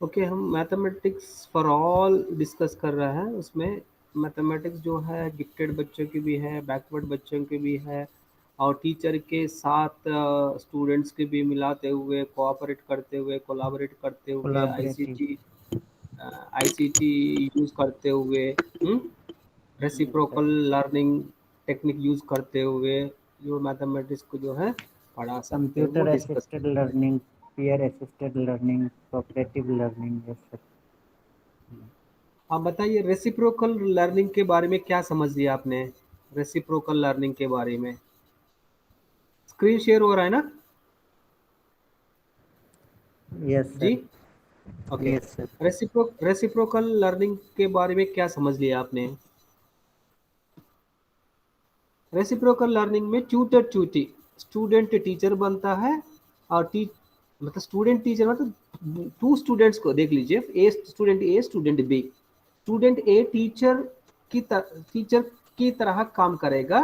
Okay, हम mathematics for all discuss कर रहे हैं। उसमें मैथमेटिक्स जो है गिफ्टेड बच्चों की भी है, बैकवर्ड बच्चों की भी है, और टीचर के साथ स्टूडेंट्स के भी मिलाते हुए, कोऑपरेट करते हुए, कोलाबरेट करते हुए, कोलाबरेटिव। आईसीटी यूज़ करते हुए, yes reciprocal learning technique use करते हुए जो मैथमेटिक्स को जो है पढ़ा सकते हैं, वो कंप्यूटर डिस्कस असिस्टेड करते हैं। Learning, peer assisted learning, cooperative learning, ये सब। आप बताइए, रेसिप्रोकल लर्निंग के बारे में क्या समझ लिया आपने? रेसिप्रोकल लर्निंग के बारे में स्क्रीन शेयर हो रहा है ना? यस जी, sir. Okay. Yes sir. Reciprocal learning के बारे में क्या समझ लिया आपने? रेसिप्रोकल लर्निंग में ट्यूटर ट्यूटी, स्टूडेंट टीचर बनता है, और मतलब स्टूडेंट टीचर मतलब टू स्टूडेंट्स को देख लीजिए, A, student B. Student A teacher की तरह काम करेगा,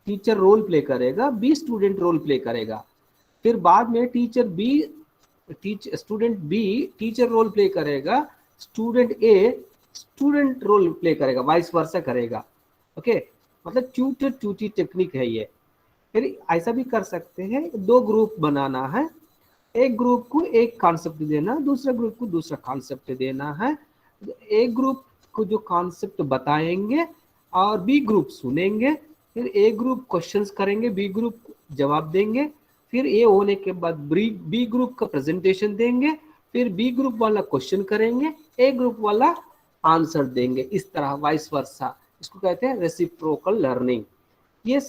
टीचर रोल प्ले करेगा, बी स्टूडेंट रोल प्ले करेगा। फिर बाद में student B teacher role play करेगा, student A student role play करेगा, वाइस वर्सा करेगा। ओके, मतलब ट्यूटर ट्यूटी टेक्निक है ये। फिर ऐसा भी कर सकते हैं, दो ग्रुप बनाना है, एक ग्रुप को एक कॉन्सेप्ट देना, दूसरा ग्रुप को दूसरा कॉन्सेप्ट देना है। एक ग्रुप को जो कॉन्सेप्ट बताएंगे और बी ग्रुप सुनेंगे, फिर ए ग्रुप क्वेश्चंस करेंगे, बी ग्रुप जवाब देंगे, फिर ए होने के बाद बी ग्रुप का प्रेजेंटेशन देंगे, फिर बी ग्रुप वाला क्वेश्चन करेंगे, ए ग्रुप वाला आंसर देंगे, इस तरह वाइस वर्सा। इसको कहते हैं रेसिप्रोकल लर्निंग। ये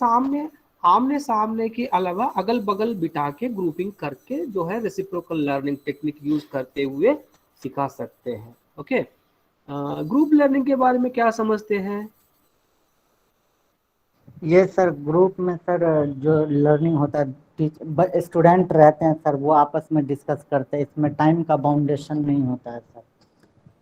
आमने सामने के अलावा अगल बगल बिठा के ग्रुपिंग करके जो है रेसिप्रोकल लर्निंग टेक्निक यूज करते हुए सिखा सकते हैं। ओके, ग्रुप लर्निंग के बारे में क्या समझते हैं? ये सर ग्रुप में सर जो लर्निंग होता है, स्टूडेंट रहते हैं सर, वो आपस में डिस्कस करते हैं, इसमें टाइम का बाउंडेशन नहीं होता है सर,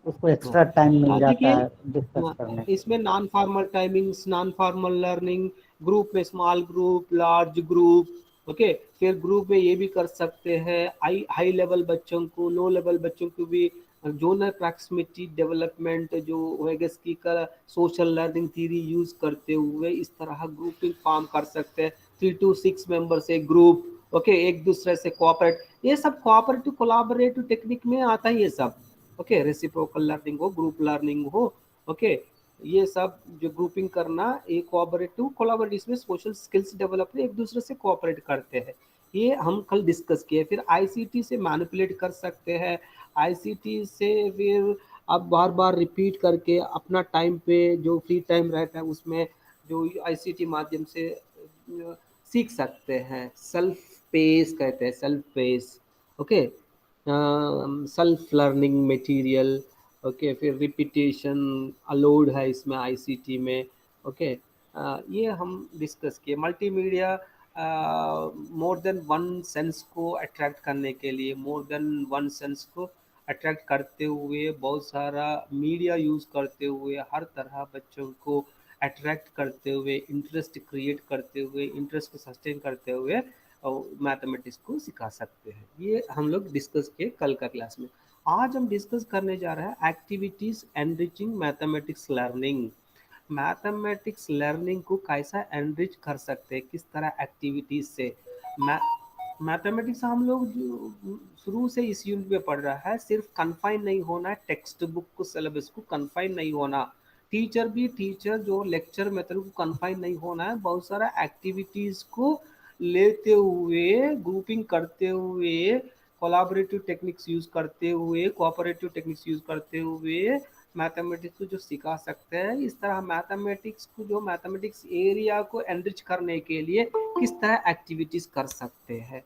उसको एक्स्ट्रा टाइम मिल जाता देखिए, है डिस्कस करने के इसमें लिए। Non formal timings, non formal learning, group में small group, large group. Okay, फिर ग्रुप में ये भी कर सकते हैं, हाई हाई लेवल बच्चों को, लो लेवल बच्चों को भी जोनल प्रॉक्सिमिटी डेवलपमेंट जो वेगस्की का सोशल लर्निंग थ्योरी यूज करते हुए इस तरह ग्रुपिंग फॉर्म कर सकते हैं। 3 to 6 मेंबर्स एक ग्रुप। ओके, एक दूसरे से कोऑपरेट, ये सब कोऑपरेटिव कोलाबोरेटिव टेक्निक में आता है ये सब। ओके, रेसिप्रोकल लर्निंग हो, ग्रुप लर्निंग हो। ओके, ये सब जो ग्रुपिंग करना, ये कोऑपरेटिव कोलाबोरेटिव, इसमें सोशल स्किल्स डेवलप, एक दूसरे से कोऑपरेट करते हैं। ये हम कल डिस्कस किए। फिर आईसीटी से मैनिपुलेट कर सकते हैं, आईसीटी से फिर आप बार बार रिपीट करके अपना टाइम पे जो फ्री टाइम रहता है उसमें जो आईसीटी माध्यम से सीख सकते हैं। सेल्फ पेस कहते हैं, self pace. Okay, self learning material. Okay, फिर रिपीटेशन अलाउड है इसमें आईसीटी में। ओके, ये हम डिस्कस किए। Multimedia, more than one sense को अट्रैक्ट करने के लिए, मोर देन वन सेंस को अट्रैक्ट करते हुए, बहुत सारा मीडिया यूज़ करते हुए, हर तरह बच्चों को अट्रैक्ट करते हुए, इंटरेस्ट क्रिएट करते हुए, इंटरेस्ट को सस्टेन करते हुए और मैथमेटिक्स को सिखा सकते हैं। ये हम लोग डिस्कस किए कल का क्लास में। आज हम डिस्कस करने जा रहे हैं activities enriching mathematics learning. Mathematics learning को कैसा एनरिच कर सकते हैं, किस तरह एक्टिविटीज से। मैथमेटिक्स हम लोग जो शुरू से इस यूनिट में पढ़ रहा है, सिर्फ कन्फाइन नहीं होना है टेक्स्ट बुक को, सिलेबस को कन्फाइन नहीं होना। टीचर भी टीचर जो लेक्चर मेथड को कन्फाइन नहीं होना है, बहुत सारा एक्टिविटीज को लेते हुए, ग्रुपिंग करते हुए, कोलाबरेटिव टेक्निक्स यूज करते हुए, कोऑपरेटिव टेक्निक्स यूज करते हुए मैथमेटिक्स को जो सिखा सकते हैं। इस तरह मैथमेटिक्स को जो मैथमेटिक्स एरिया को एनरिच करने के लिए किस तरह एक्टिविटीज कर सकते हैं।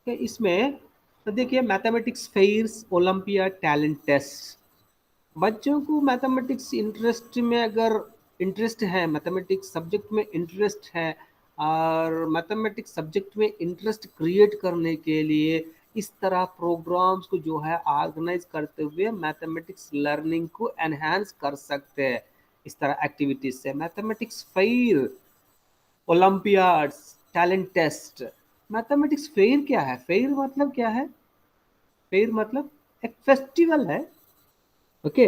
तो इसमें तो देखिए, mathematics fairs, Olympia, talent test. बच्चों को मैथमेटिक्स इंटरेस्ट में अगर इंटरेस्ट है, मैथमेटिक्स सब्जेक्ट में इंटरेस्ट है, और मैथमेटिक्स सब्जेक्ट में इंटरेस्ट क्रिएट करने के लिए इस तरह प्रोग्राम्स को जो है ऑर्गेनाइज करते हुए मैथमेटिक्स लर्निंग को एनहांस कर सकते हैं। इस तरह एक्टिविटीज से mathematics fair, olympiads, talent test, mathematics fair क्या है? फेयर मतलब क्या है? फेयर मतलब एक फेस्टिवल है। ओके,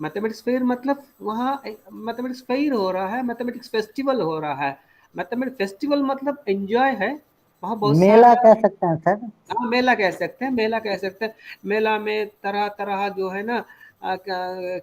मैथमेटिक्स फेयर मतलब वहाँ मैथमेटिक्स फेयर हो रहा है, मैथमेटिक्स फेस्टिवल हो रहा है। मैथमेटिक्स फेस्टिवल मतलब एंजॉय है, वहाँ बहुत मेला सारा। कह सकते हैं सर। हाँ, मेला कह सकते हैं, मेला कह सकते हैं। मेला में तरह तरह जो है ना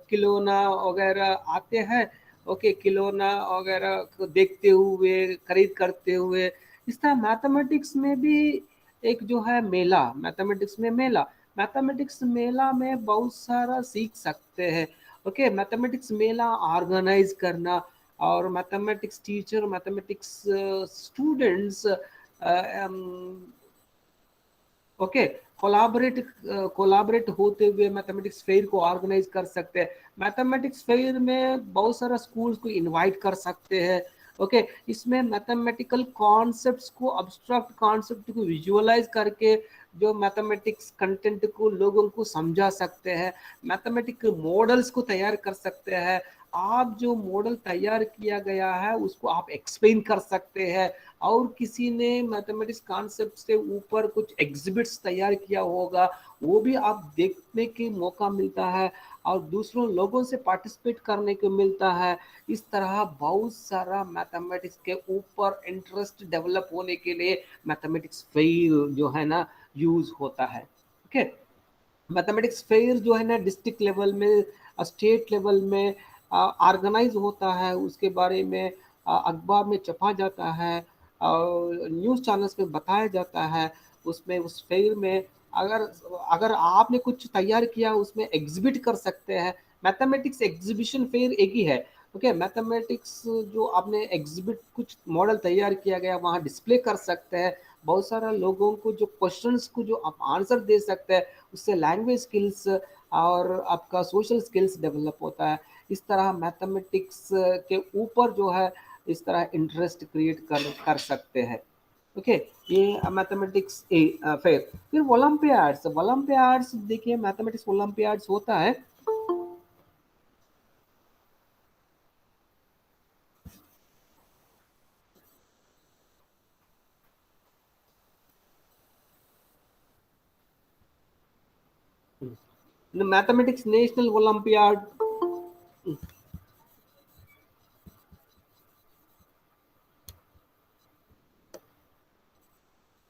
खिलौना वगैरह आते हैं। ओके, खिलौना वगैरह को देखते हुए, खरीद करते हुए, इस तरह मैथमेटिक्स में भी एक जो है मेला, मैथमेटिक्स में मेला, मैथमेटिक्स मेला में बहुत सारा सीख सकते हैं। ओके, मैथमेटिक्स मेला ऑर्गेनाइज करना, और mathematics teacher, mathematics students okay collaborate होते हुए मैथमेटिक्स फेयर को ऑर्गेनाइज कर सकते हैं। मैथमेटिक्स फेयर में बहुत सारा स्कूल्स को इनवाइट कर सकते हैं। ओके, इसमें मैथमेटिकल कॉन्सेप्ट्स को, अब्स्ट्रैक्ट कॉन्सेप्ट को विजुअलाइज करके जो मैथमेटिक्स कंटेंट को लोगों को समझा सकते हैं, मैथमेटिकल मॉडल्स को तैयार कर सकते हैं। आप जो मॉडल तैयार किया गया है उसको आप एक्सप्लेन कर सकते हैं, और किसी ने मैथमेटिक्स कॉन्सेप्ट से ऊपर कुछ एग्जिबिट्स तैयार किया होगा, वो भी आप देखने के मौका मिलता है, और दूसरों लोगों से पार्टिसिपेट करने को मिलता है। इस तरह बहुत सारा मैथमेटिक्स के ऊपर इंटरेस्ट डेवलप होने के लिए मैथमेटिक्स फेयर जो है ना यूज होता है। ओके, मैथमेटिक्स फेयर जो है ना डिस्ट्रिक्ट लेवल में, स्टेट लेवल में ऑर्गेनाइज होता है, उसके बारे में अखबार में छपा जाता है और न्यूज़ चैनल्स में बताया जाता है। उसमें उस फेयर में अगर अगर आपने कुछ तैयार किया उसमें एग्जिबिट कर सकते हैं। मैथमेटिक्स एग्जीबिशन फेयर एक ही है। ओके, मैथमेटिक्स जो आपने एग्जिबिट कुछ मॉडल तैयार किया गया वहाँ डिस्प्ले कर सकते हैं। बहुत सारा लोगों को जो क्वेश्चंस को जो आप आंसर दे सकते हैं, उससे लैंग्वेज स्किल्स और आपका सोशल स्किल्स डेवलप होता है। इस तरह मैथमेटिक्स के ऊपर जो है इस तरह इंटरेस्ट क्रिएट कर सकते हैं। ओके, ये मैथमेटिक्स फिर ओलंपियाड्स, ओलंपियाड्स देखिए, मैथमेटिक्स ओलंपियाड्स होता है। Mathematics national olympiad,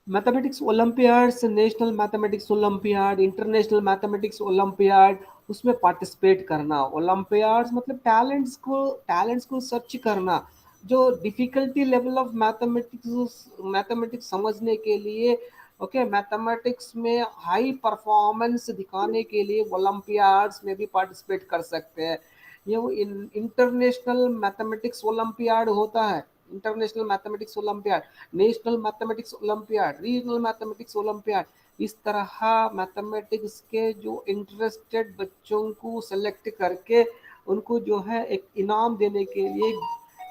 mathematics Olympiads, national mathematics olympiad, international mathematics olympiad, उसमें पार्टिसिपेट करना। ओलंपियाड्स मतलब टैलेंट्स को सर्च करना, जो डिफिकल्टी लेवल ऑफ मैथमेटिक्स समझने के लिए। ओके, मैथमेटिक्स में हाई परफॉर्मेंस दिखाने के लिए ओलंपियाड्स में भी पार्टिसिपेट कर सकते हैं। ये वो इंटरनेशनल मैथमेटिक्स ओलंपियाड होता है, international mathematics olympiad, national mathematics olympiad, regional mathematics olympiad. इस तरह मैथमेटिक्स के जो इंटरेस्टेड बच्चों को सेलेक्ट करके उनको जो है एक इनाम देने के लिए,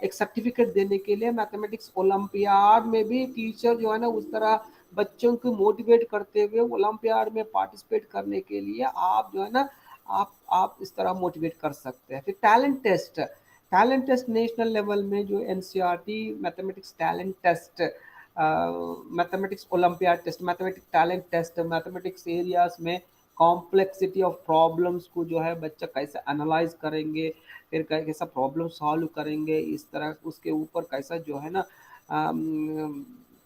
एक सर्टिफिकेट देने के लिए मैथमेटिक्स ओलंपियाड में भी टीचर जो है ना उस तरह बच्चों को मोटिवेट करते हुए ओलंपियाड में पार्टिसिपेट करने के लिए आप जो है ना आप इस तरह मोटिवेट कर सकते हैं। फिर टैलेंट टेस्ट नेशनल लेवल में जो NCERT mathematics talent test, mathematics olympiad test, mathematics talent test, mathematics areas में कॉम्प्लेक्सिटी ऑफ प्रॉब्लम्स को जो है बच्चा कैसे एनालाइज करेंगे, फिर कैसा प्रॉब्लम सॉल्व करेंगे, इस तरह उसके ऊपर कैसा जो है ना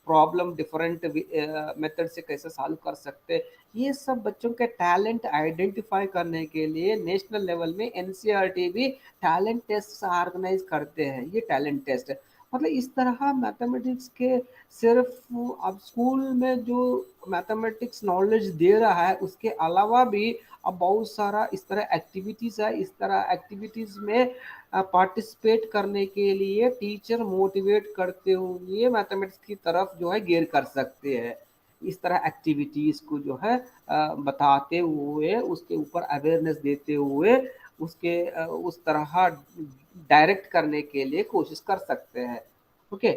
प्रॉब्लम डिफरेंट मेथड से कैसे सॉल्व कर सकते हैं। ये सब बच्चों के टैलेंट आइडेंटिफाई करने के लिए नेशनल लेवल में एनसीईआरटी भी टैलेंट टेस्ट ऑर्गेनाइज करते हैं। ये टैलेंट टेस्ट मतलब इस तरह मैथमेटिक्स के सिर्फ अब स्कूल में जो मैथमेटिक्स नॉलेज दे रहा है उसके अलावा भी अब बहुत सारा इस तरह एक्टिविटीज़ है। इस तरह एक्टिविटीज़ में पार्टिसिपेट करने के लिए टीचर मोटिवेट करते हुए मैथमेटिक्स की तरफ जो है गेयर कर सकते हैं। इस तरह एक्टिविटीज़ को जो है बताते हुए, उसके ऊपर अवेयरनेस देते हुए, उस तरह डायरेक्ट करने के लिए कोशिश कर सकते हैं। ओके,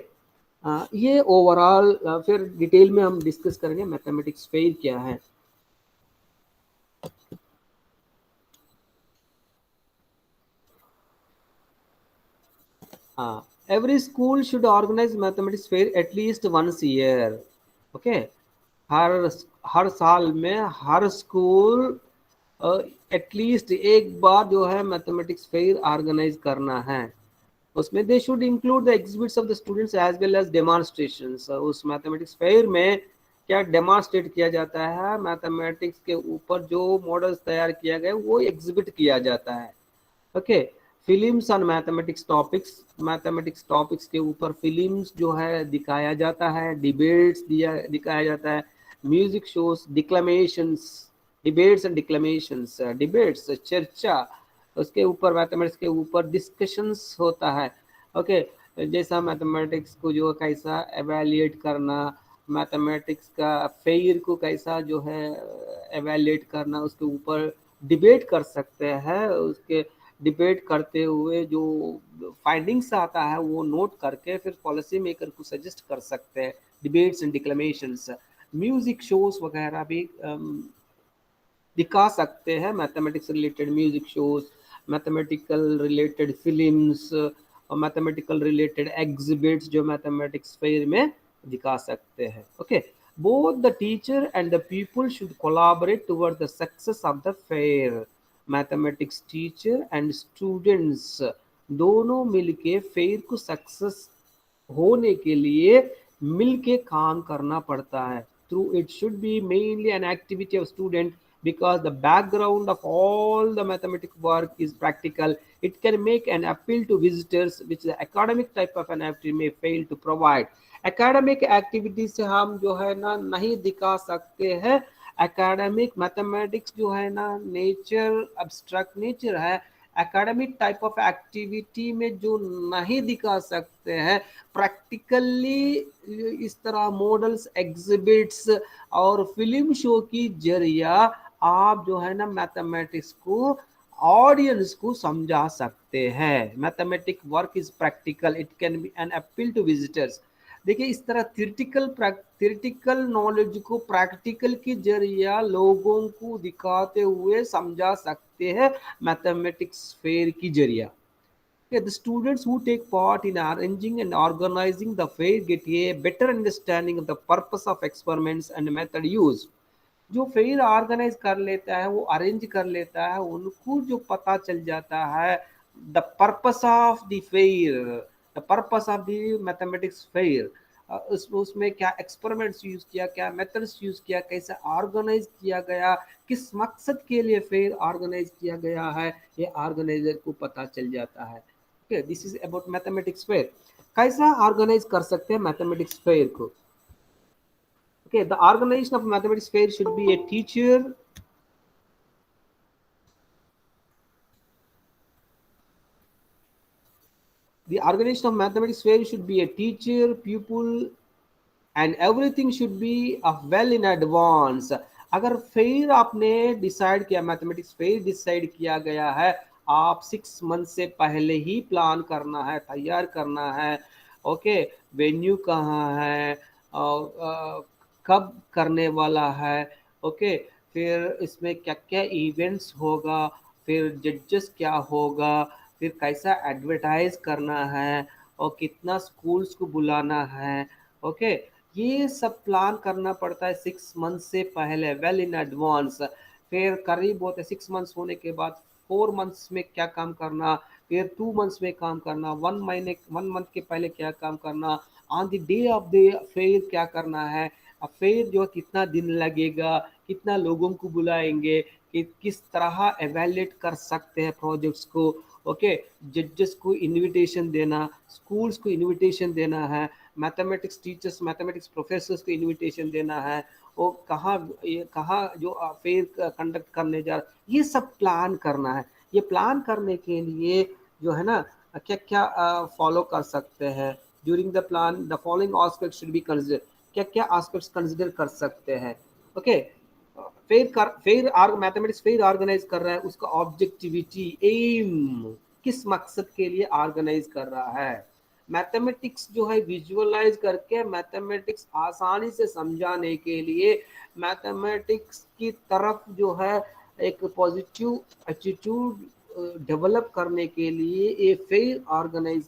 ये ओवरऑल फिर डिटेल में हम डिस्कस करेंगे मैथमेटिक्स फेयर क्या है। हाँ, every school should organize mathematics fair at least once a year. Okay, हर हर साल में हर स्कूल एटलीस्ट एक बार जो है मैथमेटिक्स फेयर ऑर्गेनाइज करना है। उसमें they should include the exhibits of the students as well as demonstrations. उस मैथमेटिक्स फेयर में क्या डेमोन्स्ट्रेट किया जाता है, मैथमेटिक्स के ऊपर जो मॉडल्स तैयार किया गया वो एग्जिबिट किया जाता है। Okay, films on mathematics topics के ऊपर फिल्म्स जो है दिखाया जाता है, डिबेट्स दिखाया जाता है, music shows, declamations, debates and declamations, debates चर्चा, उसके ऊपर मैथमेटिक्स के ऊपर डिस्कशंस होता है। ओके, जैसा मैथमेटिक्स को जो कैसा एवेल्युएट करना, मैथमेटिक्स का फेयर को कैसा जो है एवेल्युएट करना, उसके ऊपर डिबेट कर सकते हैं। उसके डिबेट करते हुए जो फाइंडिंग्स आता है वो नोट करके फिर पॉलिसी मेकर को सजेस्ट कर सकते हैं। डिबेट्स एंड डिक्लेमेशंस, म्यूजिक शोज वगैरह भी दिखा सकते हैं, mathematics related music shows, mathematical related films और मैथमेटिकल रिलेटेड एग्जिबिट्स जो मैथमेटिक्स फेयर में दिखा सकते हैं। Okay, both the teacher and the pupil should collaborate toward the success of the fair। Mathematics teacher and students दोनों मिलके fair को success होने के लिए मिलके काम करना पड़ता है। Through it should be mainly an activity of student because the background of all the mathematical work is practical. It can make an appeal to visitors which the academic type of an activity may fail to provide। academic activity से हम जो है ना नहीं दिखा सकते हैं। academic mathematics जो है ना नेचर abstract नेचर है, एकेडमिक टाइप ऑफ एक्टिविटी में जो नहीं दिखा सकते हैं प्रैक्टिकली, इस तरह मॉडल्स, एग्जिबिट्स और फिल्म शो की जरिया आप जो है ना मैथमेटिक्स को ऑडियंस को समझा सकते हैं। Mathematic work is practical, it can be an appeal to visitors. देखिए, इस तरह थियोरिटिकल नॉलेज को प्रैक्टिकल के जरिया लोगों को दिखाते हुए समझा सकते हैं मैथमेटिक्स फेयर की जरिया। Yeah, the students who take part in arranging and organizing the fair get a better understanding of the purpose of experiments and method used। जो फेयर ऑर्गेनाइज कर लेता है, वो अरेंज कर लेता है, उनको जो पता चल जाता है the purpose of the fair, the purpose of the mathematics fair, उसमें क्या एक्सपेरिमेंट्स यूज किया, क्या मेथड्स यूज किया, कैसे ऑर्गेनाइज किया गया, किस मकसद के लिए फेयर ऑर्गेनाइज किया गया है, ये ऑर्गेनाइजर को पता चल जाता है। Okay, this is about mathematics fair. कैसा ऑर्गेनाइज कर सकते हैं मैथमेटिक्स फेयर को? Okay, the organization of mathematics fair should be a teacher, the organization of mathematics fair should be a teacher, pupil, and everything should be well in advance। अगर fair आपने decide किया, mathematics fair decide किया गया है, आप 6 month से पहले ही plan करना है, तैयार करना है। ओके, वेन्यू कहाँ है, कब करने वाला है, ओके, फिर इसमें क्या क्या इवेंट्स होगा, फिर जजेस क्या होगा, फिर कैसा एडवर्टाइज करना है और कितना स्कूल्स को बुलाना है। ओके, ये सब प्लान करना पड़ता है 6 मंथ से पहले, वेल इन एडवांस। फिर करीब होते 6 मंथ्स होने के बाद 4 मंथ्स में क्या काम करना, फिर 2 मंथ्स में काम करना, 1 मंथ के पहले क्या काम करना, on the day of the fair क्या करना है, फेयर जो कितना दिन लगेगा, कितना लोगों को बुलाएंगे, कि किस तरह एवेल्युएट कर सकते हैं प्रोजेक्ट्स को। ओके, जजेस को इनविटेशन देना, स्कूल्स को इनविटेशन देना है, मैथमेटिक्स टीचर्स, मैथमेटिक्स प्रोफेसर्स को इनविटेशन देना है, वो कहाँ जो फेयर कंडक्ट करने जा रहा, ये सब प्लान करना है। ये प्लान करने के लिए जो है ना क्या क्या फॉलो कर सकते हैं during the plan, the following aspects should be consider, क्या क्या एस्पेक्ट्स कंसिडर कर सकते हैं। Okay, fair mathematics fair organise कर रहा है, उसका ऑब्जेक्टिविटी, एम, किस मकसद के लिए ऑर्गेनाइज कर रहा है। मैथमेटिक्स जो है विजुअलाइज करके मैथमेटिक्स आसानी से समझाने के लिए, मैथमेटिक्स की तरफ जो है एक पॉजिटिव एटीट्यूड डेवलप करने के लिए ये फेयर ऑर्गेनाइज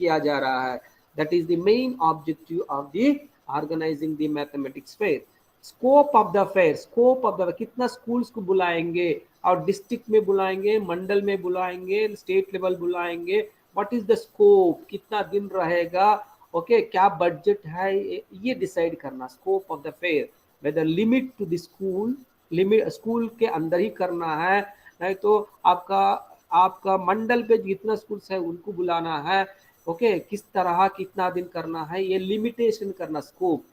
किया जा रहा है। That is the main objective of the organising the mathematics fair. Scope of the fair, scope of the, कितना स्कूल्स को बुलाएंगे, और डिस्ट्रिक्ट में बुलाएंगे, मंडल में बुलाएंगे, स्टेट लेवल बुलाएंगे, व्हाट इज द स्कोप, कितना दिन रहेगा, ओके क्या बजट है, ये डिसाइड करना scope of the fair. Whether limit to the school, limit school के अंदर ही करना है, नहीं तो आपका आपका मंडल पे जितना स्कूल्स है उनको बुलाना है, ओके किस तरह कितना दिन करना है, ये लिमिटेशन करना, स्कोप,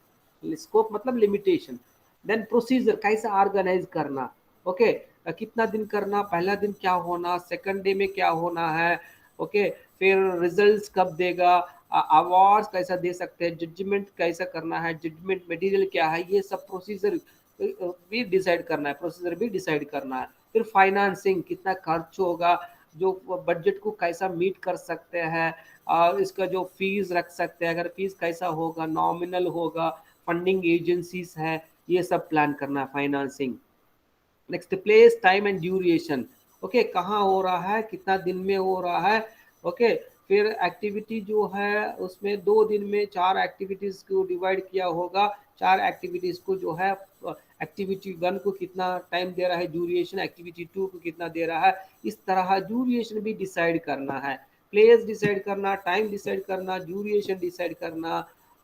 स्कोप मतलब लिमिटेशन। देन प्रोसीजर, कैसे ऑर्गेनाइज करना, ओके कितना दिन करना, पहला दिन क्या होना, सेकंड डे में क्या होना है, ओके फिर रिजल्ट्स कब देगा, अवार्ड्स कैसा दे सकते हैं, जजमेंट कैसा करना है, जजमेंट मटेरियल क्या है, ये सब प्रोसीजर भी डिसाइड करना है, प्रोसीजर भी डिसाइड करना है। फिर फाइनेंसिंग, कितना खर्च होगा, जो बजट को कैसा मीट कर सकते हैं, और इसका जो फीस रख सकते हैं, अगर फीस कैसा होगा, नॉमिनल होगा, फंडिंग एजेंसीज है, ये सब प्लान करना है, financing. Next place, time and duration, okay कहाँ हो रहा है, कितना दिन में हो रहा है, ओके फिर एक्टिविटी जो है उसमें 2 दिन में 4 एक्टिविटीज को डिवाइड किया होगा, 4 एक्टिविटीज को जो है, एक्टिविटी 1 को कितना टाइम दे रहा है ड्यूरेशन, एक्टिविटी 2 को कितना दे रहा है, इस तरह ड्यूरेशन भी डिसाइड करना है, प्लेस डिसाइड करना, टाइम डिसाइड करना, ड्यूरेशन डिसाइड करना,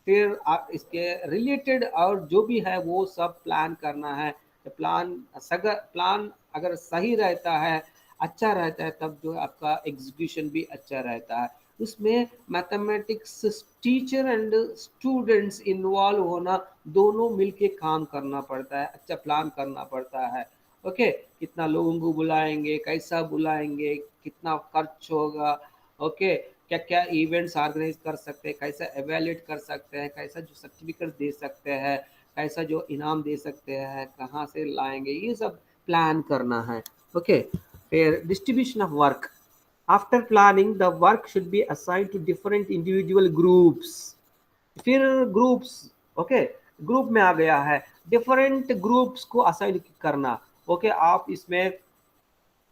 फिर इसके रिलेटेड और जो भी है वो सब प्लान करना है। प्लान अगर सही रहता है, अच्छा रहता है, तब जो आपका एग्जीक्यूशन भी अच्छा रहता है। उसमें mathematics teacher and students involve होना, दोनों मिलके काम करना पड़ता है, अच्छा प्लान करना पड़ता है, ओके कितना लोगों को बुलाएंगे, कैसा बुलाएंगे, कितना खर्च होगा, ओके क्या क्या इवेंट्स ऑर्गेनाइज कर सकते हैं, कैसा एवेल्यूएट कर सकते हैं, कैसा जो सर्टिफिकेट दे सकते हैं, कैसा जो इनाम दे सकते हैं, कहाँ से लाएंगे, ये सब प्लान करना है, ओके फिर distribution of work, after planning the work should be assigned to different individual groups. फिर ग्रुप्स, ओके ग्रुप में आ गया है, डिफरेंट ग्रुप्स को असाइन करना, ओके आप इसमें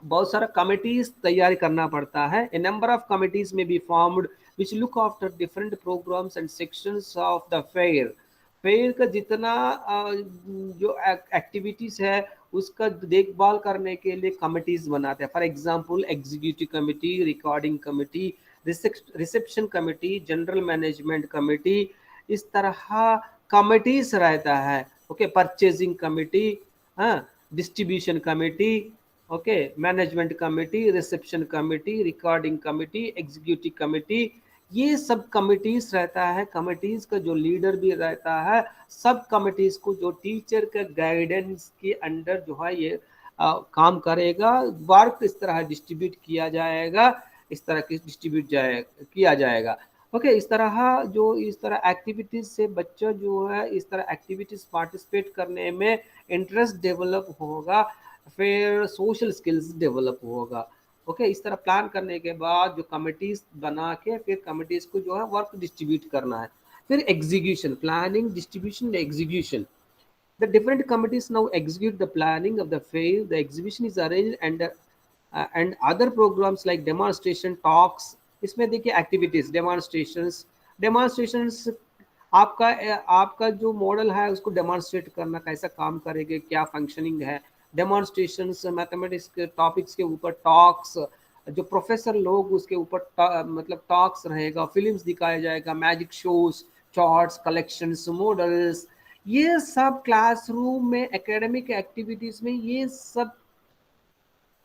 बहुत सारा कमिटीज तैयारी करना पड़ता है। A number of committees may be formed which look after different programmes and sections of the fair. Fair का जितना जो एक्टिविटीज है उसका देखभाल करने के लिए कमिटीज बनाते हैं। For example executive committee, recording committee, reception committee, general management committee, इस तरह कमिटीज रहता है, ओके परचेजिंग कमिटी, हाँ distribution committee, okay management committee, reception committee, recording committee, executive committee, ये सब कमिटीज रहता है। कमिटीज का जो लीडर भी रहता है, सब कमिटीज को जो टीचर के गाइडेंस के अंडर जो है ये काम करेगा, वर्क इस तरह डिस्ट्रीब्यूट किया जाएगा, इस तरह की डिस्ट्रीब्यूट किया जाएगा, ओके इस तरह जो इस तरह एक्टिविटीज से बच्चा जो है इस तरह एक्टिविटीज पार्टिसिपेट करने में इंटरेस्ट डेवलप होगा, फिर सोशल स्किल्स डेवलप होगा, ओके इस तरह प्लान करने के बाद जो कमिटीज बना के फिर कमिटीज को जो है वर्क डिस्ट्रीब्यूट करना है। फिर execution, planning, distribution, execution, the different committees now execute the planning of the fair, the exhibition is arranged and other programs like demonstration talks, इसमें देखिए एक्टिविटीज, डेमोन्स्ट्रेशंस आपका आपका जो मॉडल है उसको डेमोन्स्ट्रेट करना, कैसा काम करेंगे, क्या फंक्शनिंग है, डेमोन्स्ट्रेशंस मैथमेटिक्स के टॉपिक्स के ऊपर टॉक्स, जो प्रोफेसर लोग उसके ऊपर मतलब टॉक्स रहेगा, फिल्म्स दिखाया जाएगा, magic shows, charts, collections, models, ये सब क्लासरूम में एकेडमिक एक्टिविटीज में ये सब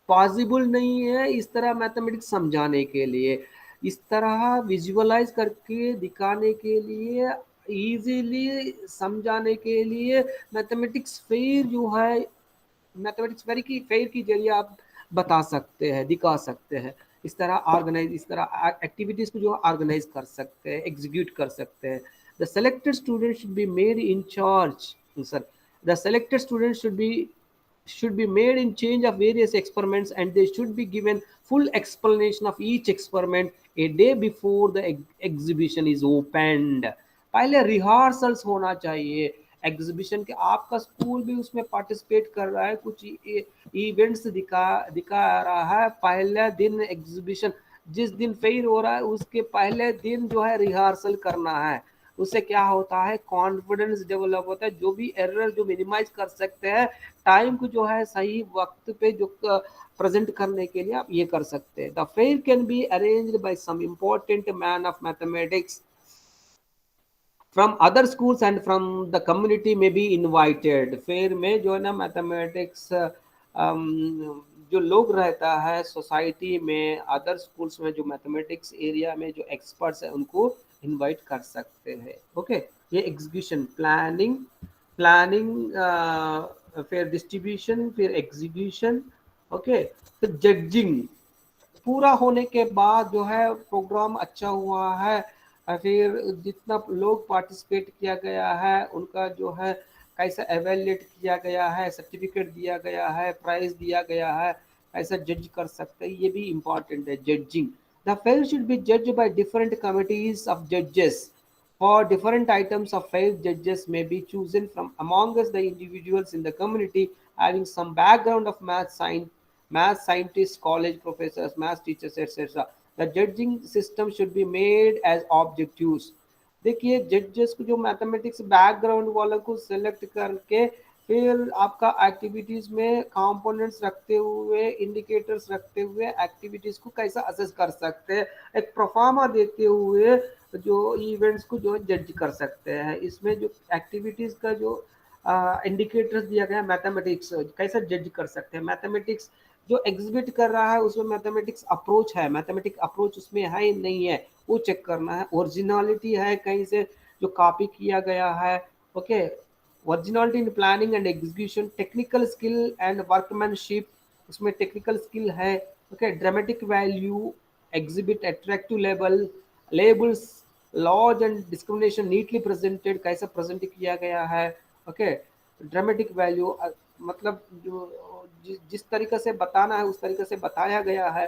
पॉसिबल नहीं है इस तरह मैथमेटिक्स समझाने के लिए, इस तरह विजुअलाइज करके दिखाने के लिए, इजीली समझाने के लिए मैथमेटिक्स फेयर जो है, मैथमेटिक्स फेयर की जरिए आप बता सकते हैं, दिखा सकते हैं, इस तरह ऑर्गेनाइज, इस तरह एक्टिविटीज को जो ऑर्गेनाइज कर सकते हैं, एग्जीक्यूट कर सकते हैं। The selected student should be made in charge, sir the selected student should be made in change of various experiments and they should be given full explanation of each experiment a day before the exhibition is opened। पहले rehearsals होना चाहिए exhibition के, आपका school भी उसमें participate कर रहा है, कुछ इवेंट्स दिखा रहा है, पहले दिन एग्जीबिशन जिस दिन फेयर हो रहा है उसके पहले दिन जो है रिहर्सल करना है। उससे क्या होता है, कॉन्फिडेंस डेवलप होता है, जो भी एरर जो मिनिमाइज कर सकते हैं, टाइम को जो है सही वक्त पे जो प्रेजेंट करने के लिए आप ये कर सकते हैं। The fair can be arranged by some important man of mathematics from other schools and from the community may be invited. Fair में जो है ना मैथमेटिक्स जो लोग रहता है सोसाइटी में, अदर स्कूल्स में जो मैथमेटिक्स एरिया में जो एक्सपर्ट्स हैं उनको इनवाइट कर सकते हैं। ओके, ये एग्जीक्यूशन प्लानिंग, फिर डिस्ट्रीब्यूशन, फिर एग्जीक्यूशन। ओके, फिर जजिंग, पूरा होने के बाद जो है प्रोग्राम अच्छा हुआ है, फिर जितना लोग पार्टिसिपेट किया गया है उनका जो है कैसा एवेल्यूएट किया गया है, सर्टिफिकेट दिया गया है, प्राइज दिया गया है, ऐसा जज कर सकते हैं। ये भी इम्पॉर्टेंट है judging. The fair should be जज बाय डिफरेंट कमिटीज ऑफ जजेस for different items of faith. Judges may be chosen from amongst the individuals in the community having some background of math scientists, college professors, math teachers, etc. The judging system should be made as objectives. देखिए जजेस को जो mathematics background वालों को select करके फिर आपका activities में कंपोनेंट्स रखते हुए, इंडिकेटर्स रखते हुए एक्टिविटीज को कैसा असेस कर सकते हैं, एक प्रोफार्मा देते हुए जो इवेंट्स को जो जज कर सकते हैं। इसमें जो एक्टिविटीज का जो इंडिकेटर्स दिया गया है, मैथमेटिक्स कैसा जज कर सकते हैं, मैथमेटिक्स जो एग्जिबिट कर रहा है उसमें मैथमेटिक्स अप्रोच है, मैथमेटिक अप्रोच उसमें है नहीं है, वो चेक करना है। ओरिजिनलिटी है कहीं से जो कॉपी किया गया है। Okay, originality in planning and execution, technical skill and workmanship, उसमें टेक्निकल स्किल है। Okay, dramatic value, exhibit attractive level, labels, laws and discrimination neatly presented, कैसा प्रेजेंट किया गया है। ओके, ड्रामेटिक वैल्यू मतलब जो जिस तरीके से बताना है उस तरीके से बताया गया है।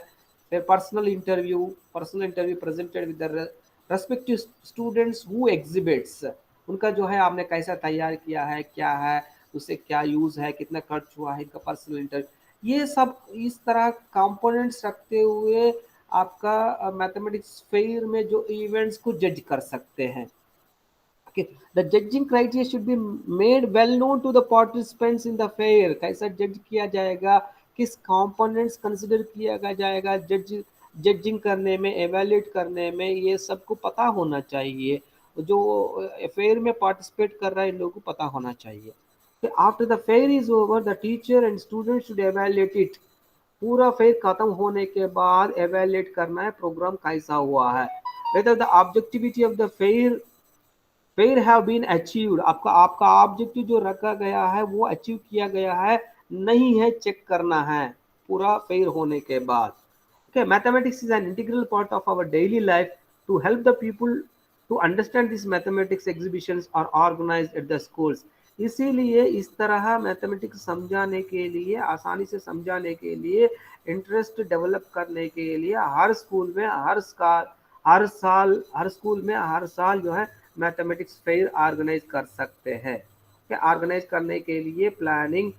फिर personal interview presented with the respective students who exhibits, उनका जो है आपने कैसा तैयार किया है, क्या है उससे क्या यूज है, कितना खर्च हुआ है, इनका पर्सनल इंटरव्यू, ये सब इस तरह कंपोनेंट्स रखते हुए आपका मैथमेटिक्स फेयर में जो इवेंट्स को जज कर सकते हैं। Okay. The judging criteria should be made well known to the participants in the fair. कैसा जज किया जाएगा, किस कंपोनेंट्स कंसिडर किया जाएगा जजिंग करने में, एवेल्यूएट करने में, ये सबको पता होना चाहिए। जो फेयर में पार्टिसिपेट कर रहा है इन लोगों को पता होना चाहिए। After the fair is over the teacher and student should evaluate it. पूरा फेयर खत्म होने के बाद एवेल्यूएट करना है प्रोग्राम कैसा हुआ है, whether the objectivity of the fair have been achieved, आपका आपका ऑब्जेक्टिव जो रखा गया है वो अचीव किया गया है नहीं है, चेक करना है पूरा फेयर होने के बाद। Okay, mathematics is an integral part of our daily life. To help the people to understand these mathematics exhibitions are organized at the schools. इसीलिए इस तरह मैथमेटिक्स समझाने के लिए, आसानी से समझाने के लिए, इंटरेस्ट डेवलप करने के लिए हर स्कूल में हर स्कूल में हर साल जो है मैथमेटिक्स फेयर ऑर्गेनाइज कर सकते हैं। ऑर्गेनाइज करने के लिए planning,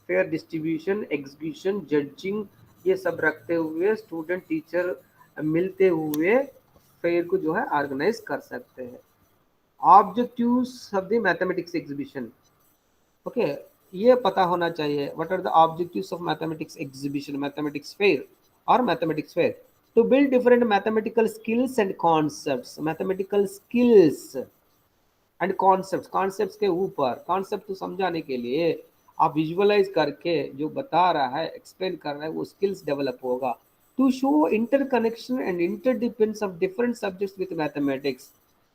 fair distribution, execution, judging, ये सब रखते हुए स्टूडेंट टीचर मिलते हुए फेयर को जो है ऑर्गेनाइज कर सकते हैं। Objectives of the mathematics exhibition, okay, ये पता होना चाहिए। What are the objectives of mathematics exhibition, mathematics fair और mathematics fair? To build different mathematical skills and concepts, mathematical skills and concepts के ऊपर, कॉन्सेप्ट को समझाने के लिए आप विजुअलाइज करके जो बता रहा है, एक्सप्लेन कर रहा है, वो स्किल्स डेवलप होगा। To show interconnection and interdependence of different subjects with mathematics,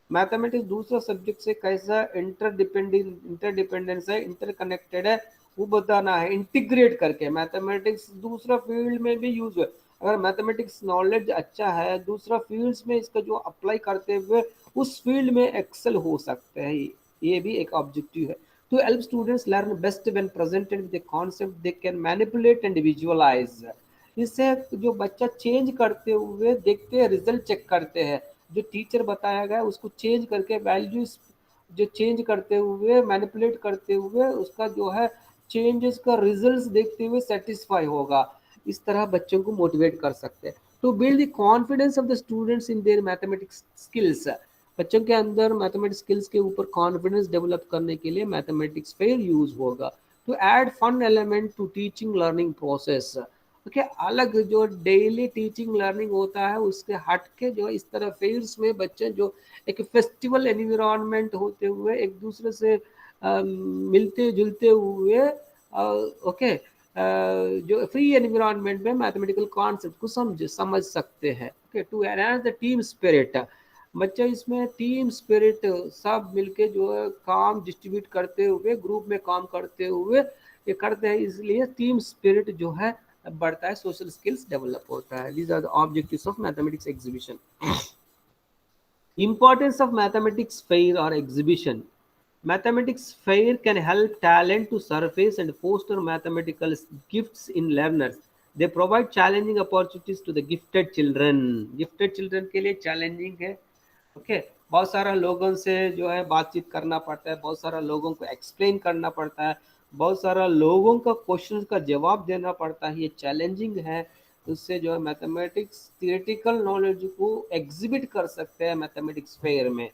mathematics दूसरा सब्जेक्ट से कैसा इंटरडिपेंडेंस है, इंटरकनेक्टेड है, वो बताना है। इंटीग्रेट करके मैथमेटिक्स दूसरा फील्ड में भी यूज है, अगर मैथमेटिक्स नॉलेज अच्छा है दूसरा फील्ड्स में इसका जो अप्लाई करते हुए उस फील्ड में एक्सेल हो सकते हैं, ये भी एक ऑब्जेक्टिव है। To help students learn best when presented with concept they can manipulate and visualise, इससे जो बच्चा चेंज करते हुए देखते हैं, रिजल्ट चेक करते हैं, जो टीचर बताया गया उसको चेंज करके वैल्यूज जो चेंज करते हुए, मैनिपुलेट करते हुए उसका जो है चेंजेस का रिजल्ट्स देखते हुए सेटिस्फाई होगा। इस तरह बच्चों को मोटिवेट कर सकते हैं। To build the confidence of the students in their mathematics skills. बच्चों के अंदर मैथमेटिक्स स्किल्स के ऊपर कॉन्फिडेंस डेवलप करने के लिए मैथमेटिक्स फेयर यूज होगा। To add fun element to teaching learning process. Okay, अलग जो डेली टीचिंग लर्निंग होता है उसके हट के जो इस तरह फेयर्स में बच्चे जो एक फेस्टिवल एनवायरनमेंट होते हुए एक दूसरे से मिलते जुलते हुए ओके जो फ्री एनवायरनमेंट में मैथमेटिकल कॉन्सेप्ट को समझ सकते हैं। Okay, to enhance the team spirit. बच्चे इसमें टीम स्पिरिट सब मिलके जो है काम डिस्ट्रीब्यूट करते हुए ग्रुप में काम करते हुए ये करते हैं, इसलिए टीम स्पिरिट जो है बढ़ता है, सोशल स्किल्स डेवलप होता है। These are the objectives of mathematics exhibition. Importance of mathematics fair or exhibition. Mathematics fair can help talent to surface and foster mathematical gifts in learners. They provide challenging opportunities to the gifted children. Gifted children के लिए challenging है। Okay, बहुत सारा लोगों से जो है बातचीत करना पड़ता है, बहुत सारा लोगों को एक्सप्लेन करना पड़ता है, बहुत सारा लोगों का क्वेश्चन का जवाब देना पड़ता है, ये चैलेंजिंग है। उससे जो है मैथमेटिक्स थियोरेटिकल नॉलेज को एग्जिबिट कर सकते हैं मैथमेटिक्स फेयर में।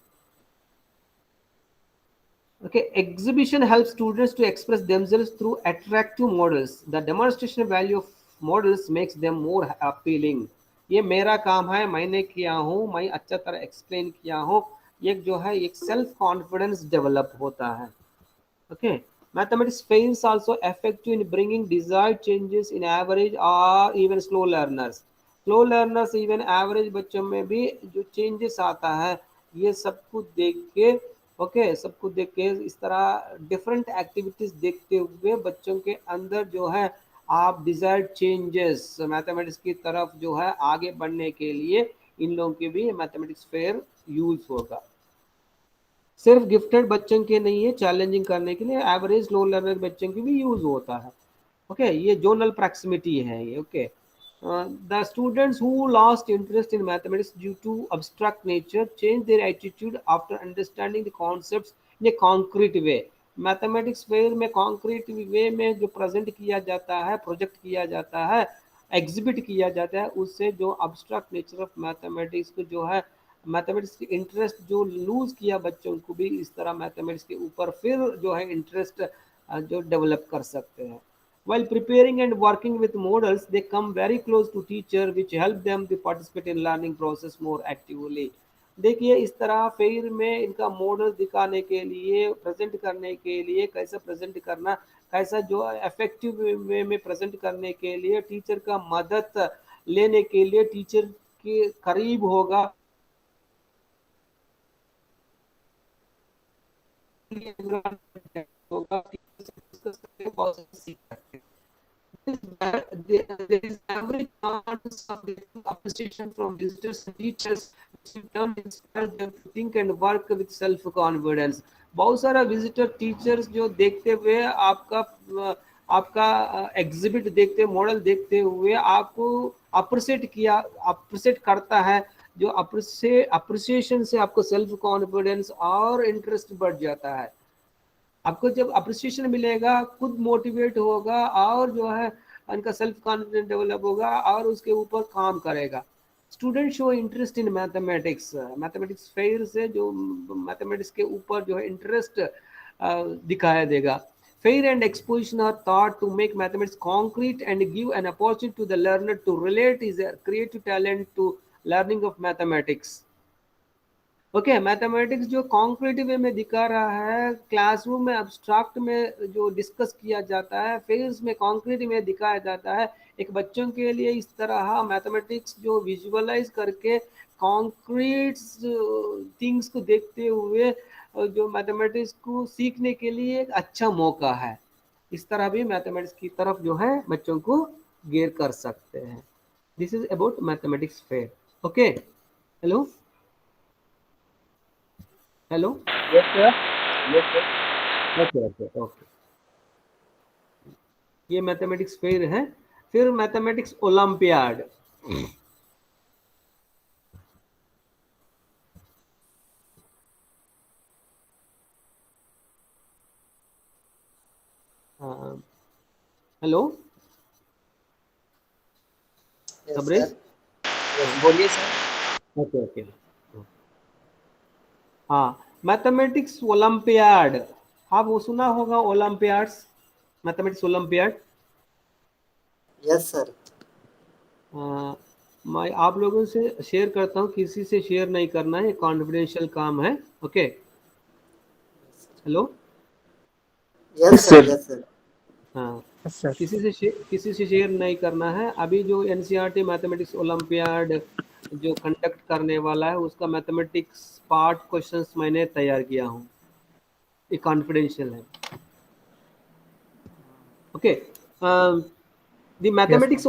Okay, exhibition helps students to express themselves through attractive models. The demonstration value of models makes them more appealing. ये मेरा काम है, मैंने किया हूँ, मैं अच्छा तरह एक्सप्लेन किया हूँ, ये जो है एक सेल्फ कॉन्फिडेंस डेवलप होता है। Okay, mathematics fails also effective in bringing desired changes in average or even slow learners. Slow learners even average बच्चों में भी जो changes आता है ये सब कुछ देख के ओके सब कुछ देख के इस तरह डिफरेंट एक्टिविटीज देखते हुए बच्चों के अंदर जो है आप डिजायर्ड चेंजेस मैथमेटिक्स की तरफ जो है आगे बढ़ने के लिए इन लोगों के भी मैथमेटिक्स फेयर यूज होगा। सिर्फ गिफ्टेड बच्चों के नहीं है, चैलेंजिंग करने के लिए एवरेज लो लर्नर बच्चों की भी यूज होता है। ओके, ये जोनल प्रॉक्सिमिटी है ये। Okay, the students who lost interest in mathematics due to abstract nature change their attitude after understanding the concepts in a concrete way. Mathematics fair में concrete way में जो present किया जाता है, project किया जाता है, एग्जिबिट किया जाता है, उससे जो अब्स्ट्रैक्ट नेचर ऑफ मैथमेटिक्स को जो है मैथमेटिक्स की इंटरेस्ट जो लूज किया बच्चों को भी इस तरह मैथमेटिक्स के ऊपर फिर जो है इंटरेस्ट जो डेवलप कर सकते हैं। While preparing and working with models, they come very close to teacher, which help them to participate in learning process more actively. देखिए इस तरह फेयर में इनका मॉडल दिखाने के लिए प्रेजेंट करने के लिए कैसे प्रेजेंट करना, कैसा जो इफेक्टिव वे में प्रेजेंट करने के लिए टीचर का मदद लेने के लिए टीचर के करीब होगा होगा बहुत सीख सकते हैं। There is every chance of getting appreciation from visitors and teachers, which in turn inspires them to think and work with self-confidence. बहुत सारा विजिटर टीचर्स जो देखते हुए आपका आपका एग्जिबिट देखते मॉडल देखते हुए आपको अप्रिशिएट करता है, जो अप्रिसिएशन से आपको सेल्फ कॉन्फिडेंस और इंटरेस्ट बढ़ जाता है। आपको जब अप्रिसिएशन मिलेगा खुद मोटिवेट होगा और जो है उनका सेल्फ कॉन्फिडेंस डेवलप होगा और उसके ऊपर काम करेगा। Student show interest in mathematics, mathematics fair से जो मैथमेटिक्स के ऊपर जो है इंटरेस्ट दिखाया देगा। Fair and exposition are thought to make mathematics concrete and give an opportunity to the learner to relate is creative talent to learning of mathematics. Okay, mathematics जो concrete way में दिखा रहा है, क्लासरूम में abstract में जो discuss किया जाता है, फेयर्स में कॉन्क्रीट में दिखाया जाता है। एक बच्चों के लिए इस तरह मैथमेटिक्स जो विजुअलाइज करके कॉन्क्रीट थिंग्स को देखते हुए जो मैथमेटिक्स को सीखने के लिए एक अच्छा मौका है। इस तरह भी मैथमेटिक्स की तरफ जो है बच्चों को गेयर कर सकते हैं। This is about mathematics fair. Okay, hello hello, Yes, sir. Yes, sir. Okay okay okay, ये मैथमेटिक्स फेयर है। फिर mathematics olympiad. Hello Yes, subarrays, sir. बोलिए सर। Okay okay. हाँ, मैथमेटिक्स ओलंपियाड, आप वो सुना होगा Olympiads, mathematics olympiad. Yes sir. मैं आप लोगों से शेयर करता हूँ, किसी से शेयर नहीं करना है, कॉन्फिडेंशियल काम है। Okay, hello. Yes sir, sir. Yes sir. हाँ, सर। किसी से शेयर नहीं करना है। अभी जो एनसीईआरटी मैथमेटिक्स ओलंपियाड जो कंडक्ट करने वाला है, उसका मैथमेटिक्स पार्ट क्वेश्चंस मैंने तैयार किया हूँ, ये कॉन्फिडेंशियल है। Okay, the yes mathematics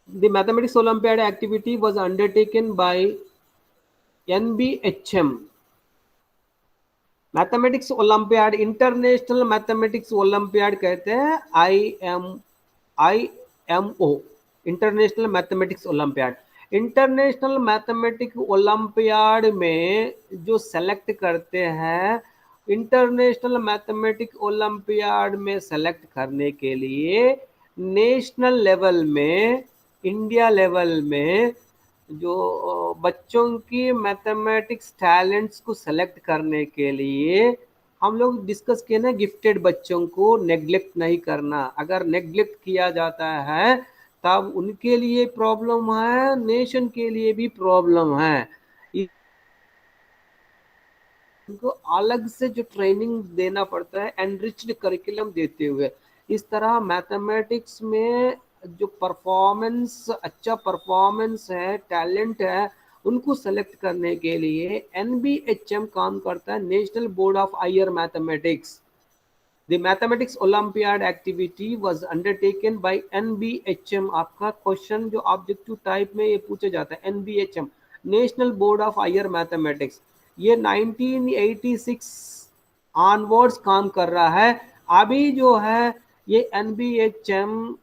the mathematics olympiad activity was undertaken by NBHM, mathematics olympiad, international mathematics olympiad कहते हैं, IMO, international mathematics olympiad. International mathematics olympiad में जो सेलेक्ट करते हैं, इंटरनेशनल मैथमेटिक्स ओलंपियाड में सेलेक्ट करने के लिए नेशनल लेवल में, इंडिया लेवल में जो बच्चों की मैथमेटिक्स टैलेंट्स को सेलेक्ट करने के लिए हम लोग डिस्कस किए ना, गिफ्टेड बच्चों को नेग्लेक्ट नहीं करना। अगर नेग्लेक्ट किया जाता है तब उनके लिए प्रॉब्लम है, नेशन के लिए भी प्रॉब्लम है। उनको अलग से जो ट्रेनिंग देना पड़ता है, एनरिच्ड करिकुलम देते हुए। इस तरह मैथमेटिक्स में जो परफॉर्मेंस, अच्छा परफॉर्मेंस है, टैलेंट है, उनको सेलेक्ट करने के लिए एनबीएचएम काम करता है, National Board of Higher Mathematics. The mathematics olympiad activity was undertaken by NBHM. आपका क्वेश्चन जो ऑब्जेक्टिव टाइप में ये पूछा जाता है, NBHM, National Board of Higher Mathematics, ये 1986 ऑनवर्ड्स काम कर रहा है। अभी जो है ये NBHM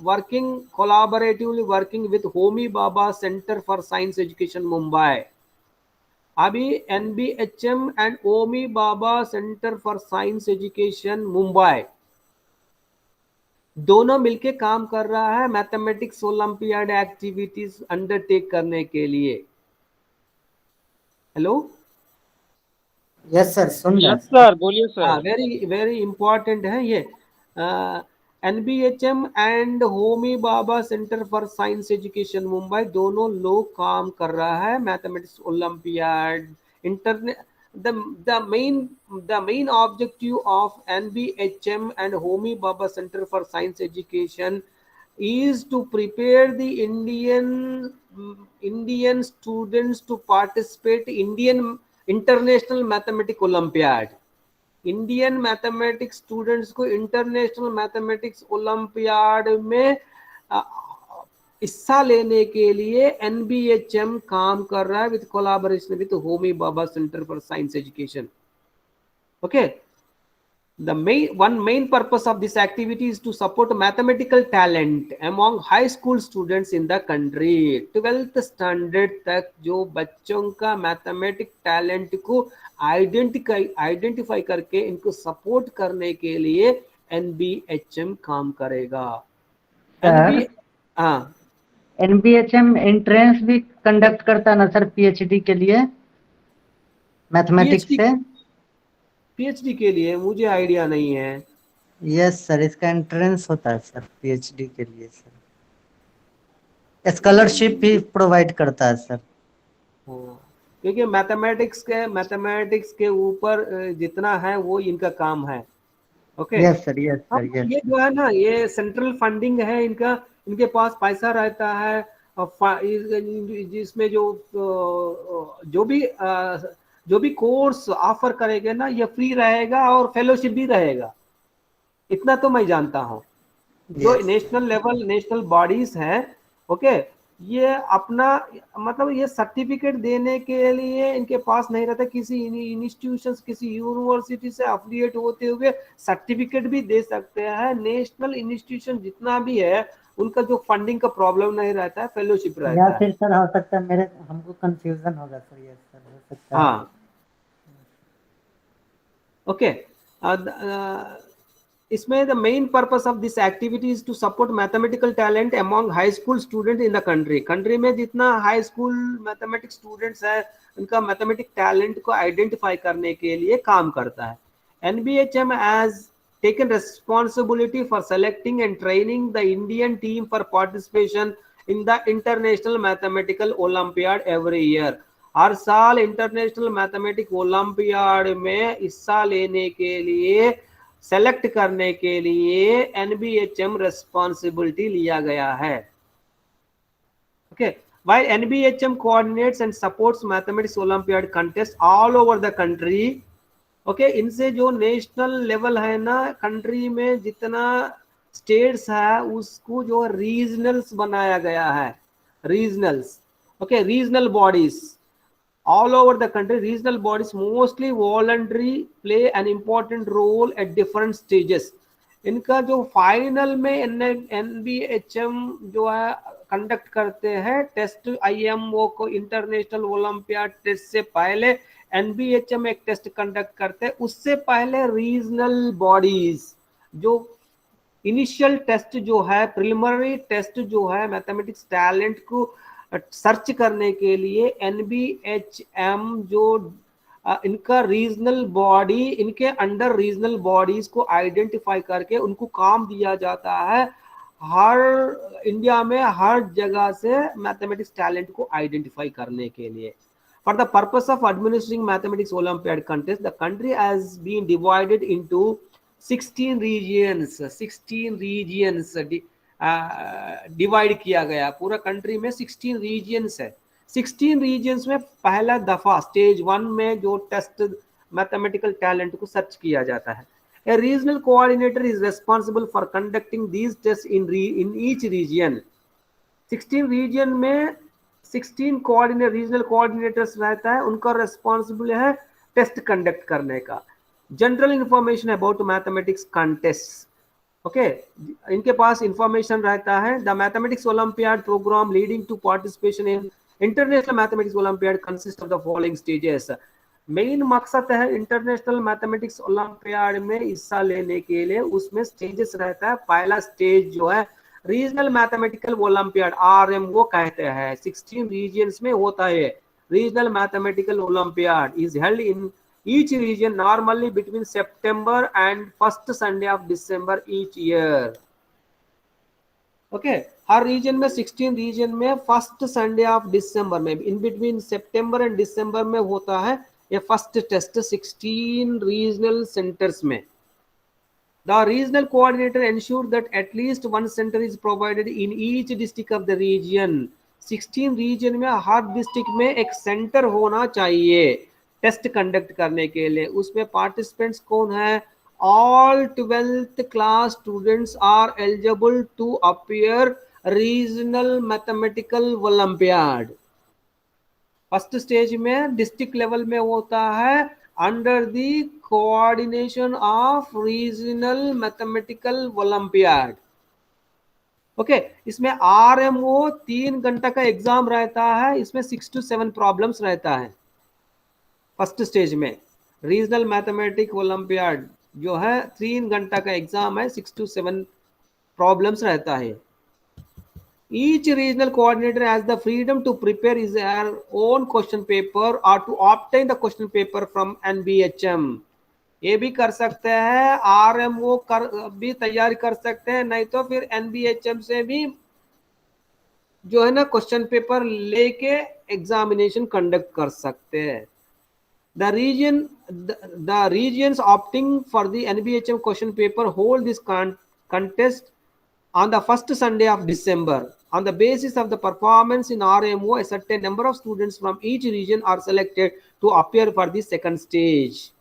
working collaboratively working with Homi Bhabha centre for science education Mumbai. अभी NBHM and Homi Bhabha centre for science education Mumbai दोनों मिलके काम कर रहा है मैथमेटिक्स ओलंपियाड एक्टिविटीज अंडरटेक करने के लिए। हेलो। यस सर, सुन रहे हैं यस सर। सर, बोलिए हाँ, सर। वेरी वेरी इंपॉर्टेंट है ये। NBHM and Homi Bhabha centre for science education Mumbai दोनों लोग काम कर रहा है mathematics olympiad internet. the the main objective of NBHM and Homi Bhabha Center for Science Education is to prepare the Indian students to participate Indian International Mathematics Olympiad। Indian mathematics students को international mathematics olympiad में हिस्सा लेने के लिए NBHM काम कर रहा है with collaboration with Homi Bhabha centre for science education. Okay, the main purpose of this activity is to support mathematical talent among high school students in the country। 12th standard तक जो बच्चों का मैथमेटिक टैलेंट को identify करके इनको support करने के लिए एनबीएचएम काम करेगा। सर, एनबी हाँ, एनबीएचएम एंट्रेंस भी कंडक्ट करता है ना सर, पीएचडी के लिए मैथमेटिक्स पीएचडी से? पीएचडी के लिए मुझे आइडिया नहीं है। यस सर, इसका एंट्रेंस होता है सर पीएचडी के लिए सर। स्कॉलरशिप भी प्रोवाइड करता है सर। हाँ, क्योंकि मैथमेटिक्स के ऊपर जितना है वो इनका काम है। ओके। यस सर, यस हाँ, सर, यस ये सर। जो है ना, ये सेंट्रल फंडिंग है इनका, इनके पास पैसा रहता है। और जिसमें जो भी कोर्स ऑफर करेंगे ना, ये फ्री रहेगा और फेलोशिप भी रहेगा, इतना तो मैं जानता हूँ। जो yes national level national bodies हैं, ओके, ये अपना मतलब ये सर्टिफिकेट देने के लिए इनके पास नहीं रहता, किसी इंस्टीट्यूशन किसी यूनिवर्सिटी से अफिलिएट होते हुए सर्टिफिकेट भी दे सकते हैं। नेशनल इंस्टीट्यूशन जितना भी है उनका जो फंडिंग का प्रॉब्लम नहीं रहता है, फेलोशिप या रहता है। फिर सर हो सकता है मेरे हमको कंफ्यूजन होगा सर। यस सर, हो सकता है। हाँ, ओके। इसमें the main purpose of this activity is to support mathematical talent among high school student in the country. Country में जितना हाई स्कूल मैथमेटिक्स स्टूडेंट्स है उनका मैथमेटिक टैलेंट को आइडेंटिफाई करने के लिए काम करता है। NBHM has taken responsibility for selecting and training the Indian team for participation in the International Mathematical Olympiad every year। हर साल इंटरनेशनल मैथमेटिक ओलंपियाड में हिस्सा लेने के लिए, सेलेक्ट करने के लिए NBHM रेस्पॉन्सिबिलिटी लिया गया है। Okay, while NBHM coordinates and supports mathematics Olympiad contest all over the country। Okay, इनसे जो नेशनल लेवल है ना, कंट्री में जितना स्टेट्स है उसको जो रीजनल्स बनाया गया है, regionals. Okay, regional bodies all over the country, regional bodies mostly voluntary play an important role at different stages। इनका जो फाइनल में NBHM जो है कंडक्ट करते हैं टेस्ट, IMO को इंटरनेशनल ओलंपियाड टेस्ट से पहले NBHM एक टेस्ट कंडक्ट करते हैं। उससे पहले रीजनल बॉडीज जो इनिशियल टेस्ट जो है, प्रिलिमिनरी टेस्ट जो है मैथमेटिक्स टैलेंट को सर्च करने के लिए NBHM जो इनका रीजनल बॉडी, इनके अंडर रीजनल बॉडीज को आइडेंटिफाई करके उनको काम दिया जाता है हर इंडिया में हर जगह से मैथमेटिक्स टैलेंट को आइडेंटिफाई करने के लिए। For the purpose of administering mathematics Olympiad contest, the country has been divided into 16 regions। 16 regions divide किया गया। पूरा कंट्री में 16 रीजन्स है। 16 रीजन्स में पहला दफा स्टेज 1 में जो टेस्ट मैथमेटिकल टैलेंट को सर्च किया जाता है। A regional coordinator is responsible for conducting these tests in each region। 16 reason में 16 कोऑर्डिनेटर, रीजनल कोऑर्डिनेटर्स रहता है, उनका रेस्पॉन्सिबल है टेस्ट कंडक्ट करने का। General information about mathematics contest. Okay, इनके पास इंफॉर्मेशन रहता है। The mathematics olympiad programme leading to participation in international mathematics olympiad consist of the following stages. Main मकसद है इंटरनेशनल मैथमेटिक्स ओलंपियाड में हिस्सा लेने के लिए, उसमें स्टेजेस रहता है। पहला स्टेज जो है रीजनल मैथमेटिकल ओलंपियाड, RMO कहते हैं, 16 रीजन्स में होता है। Regional mathematical olympiad is held in each region normally between September and first Sunday of December each year। Okay, हर रीजन में 16 रीजन में फर्स्ट संडे ऑफ दिसंबर में, इन बिटवीन सितंबर एंड दिसंबर में होता है ये फर्स्ट टेस्ट 16 रीजनल सेंटर्स में। The regional coordinator ensure that at least one center is provided in each district of the region। 16 reason में हर district में एक सेंटर होना चाहिए टेस्ट कंडक्ट करने के लिए। उसमें पार्टिसिपेंट्स कौन है? All 12th class students are eligible to appear regional mathematical olympiad. First stage में डिस्ट्रिक्ट लेवल में होता है under the coordination of regional mathematical olympiad. Okay, इसमें RMO 3 घंटा का एग्जाम रहता है। इसमें 6 to 7 प्रॉब्लम्स रहता है फर्स्ट स्टेज में। रीजनल मैथमेटिक ओलंपियाड जो है 3 घंटा का एग्जाम है, 6 to 7 प्रॉब्लम्स रहता है। Each regional coordinator has the freedom to prepare his own question paper or to obtain the question paper from NBHM। ये भी कर सकते हैं, RMO भी तैयार कर सकते हैं, नहीं तो फिर NBHM से भी जो है ना क्वेश्चन पेपर लेके एग्जामिनेशन कंडक्ट कर सकते हैं। The regions opting for the NBHM question paper hold this contest on the first Sunday of December। On the basis of the performance in RMO, a certain number of students from each region are selected to appear for the second stage।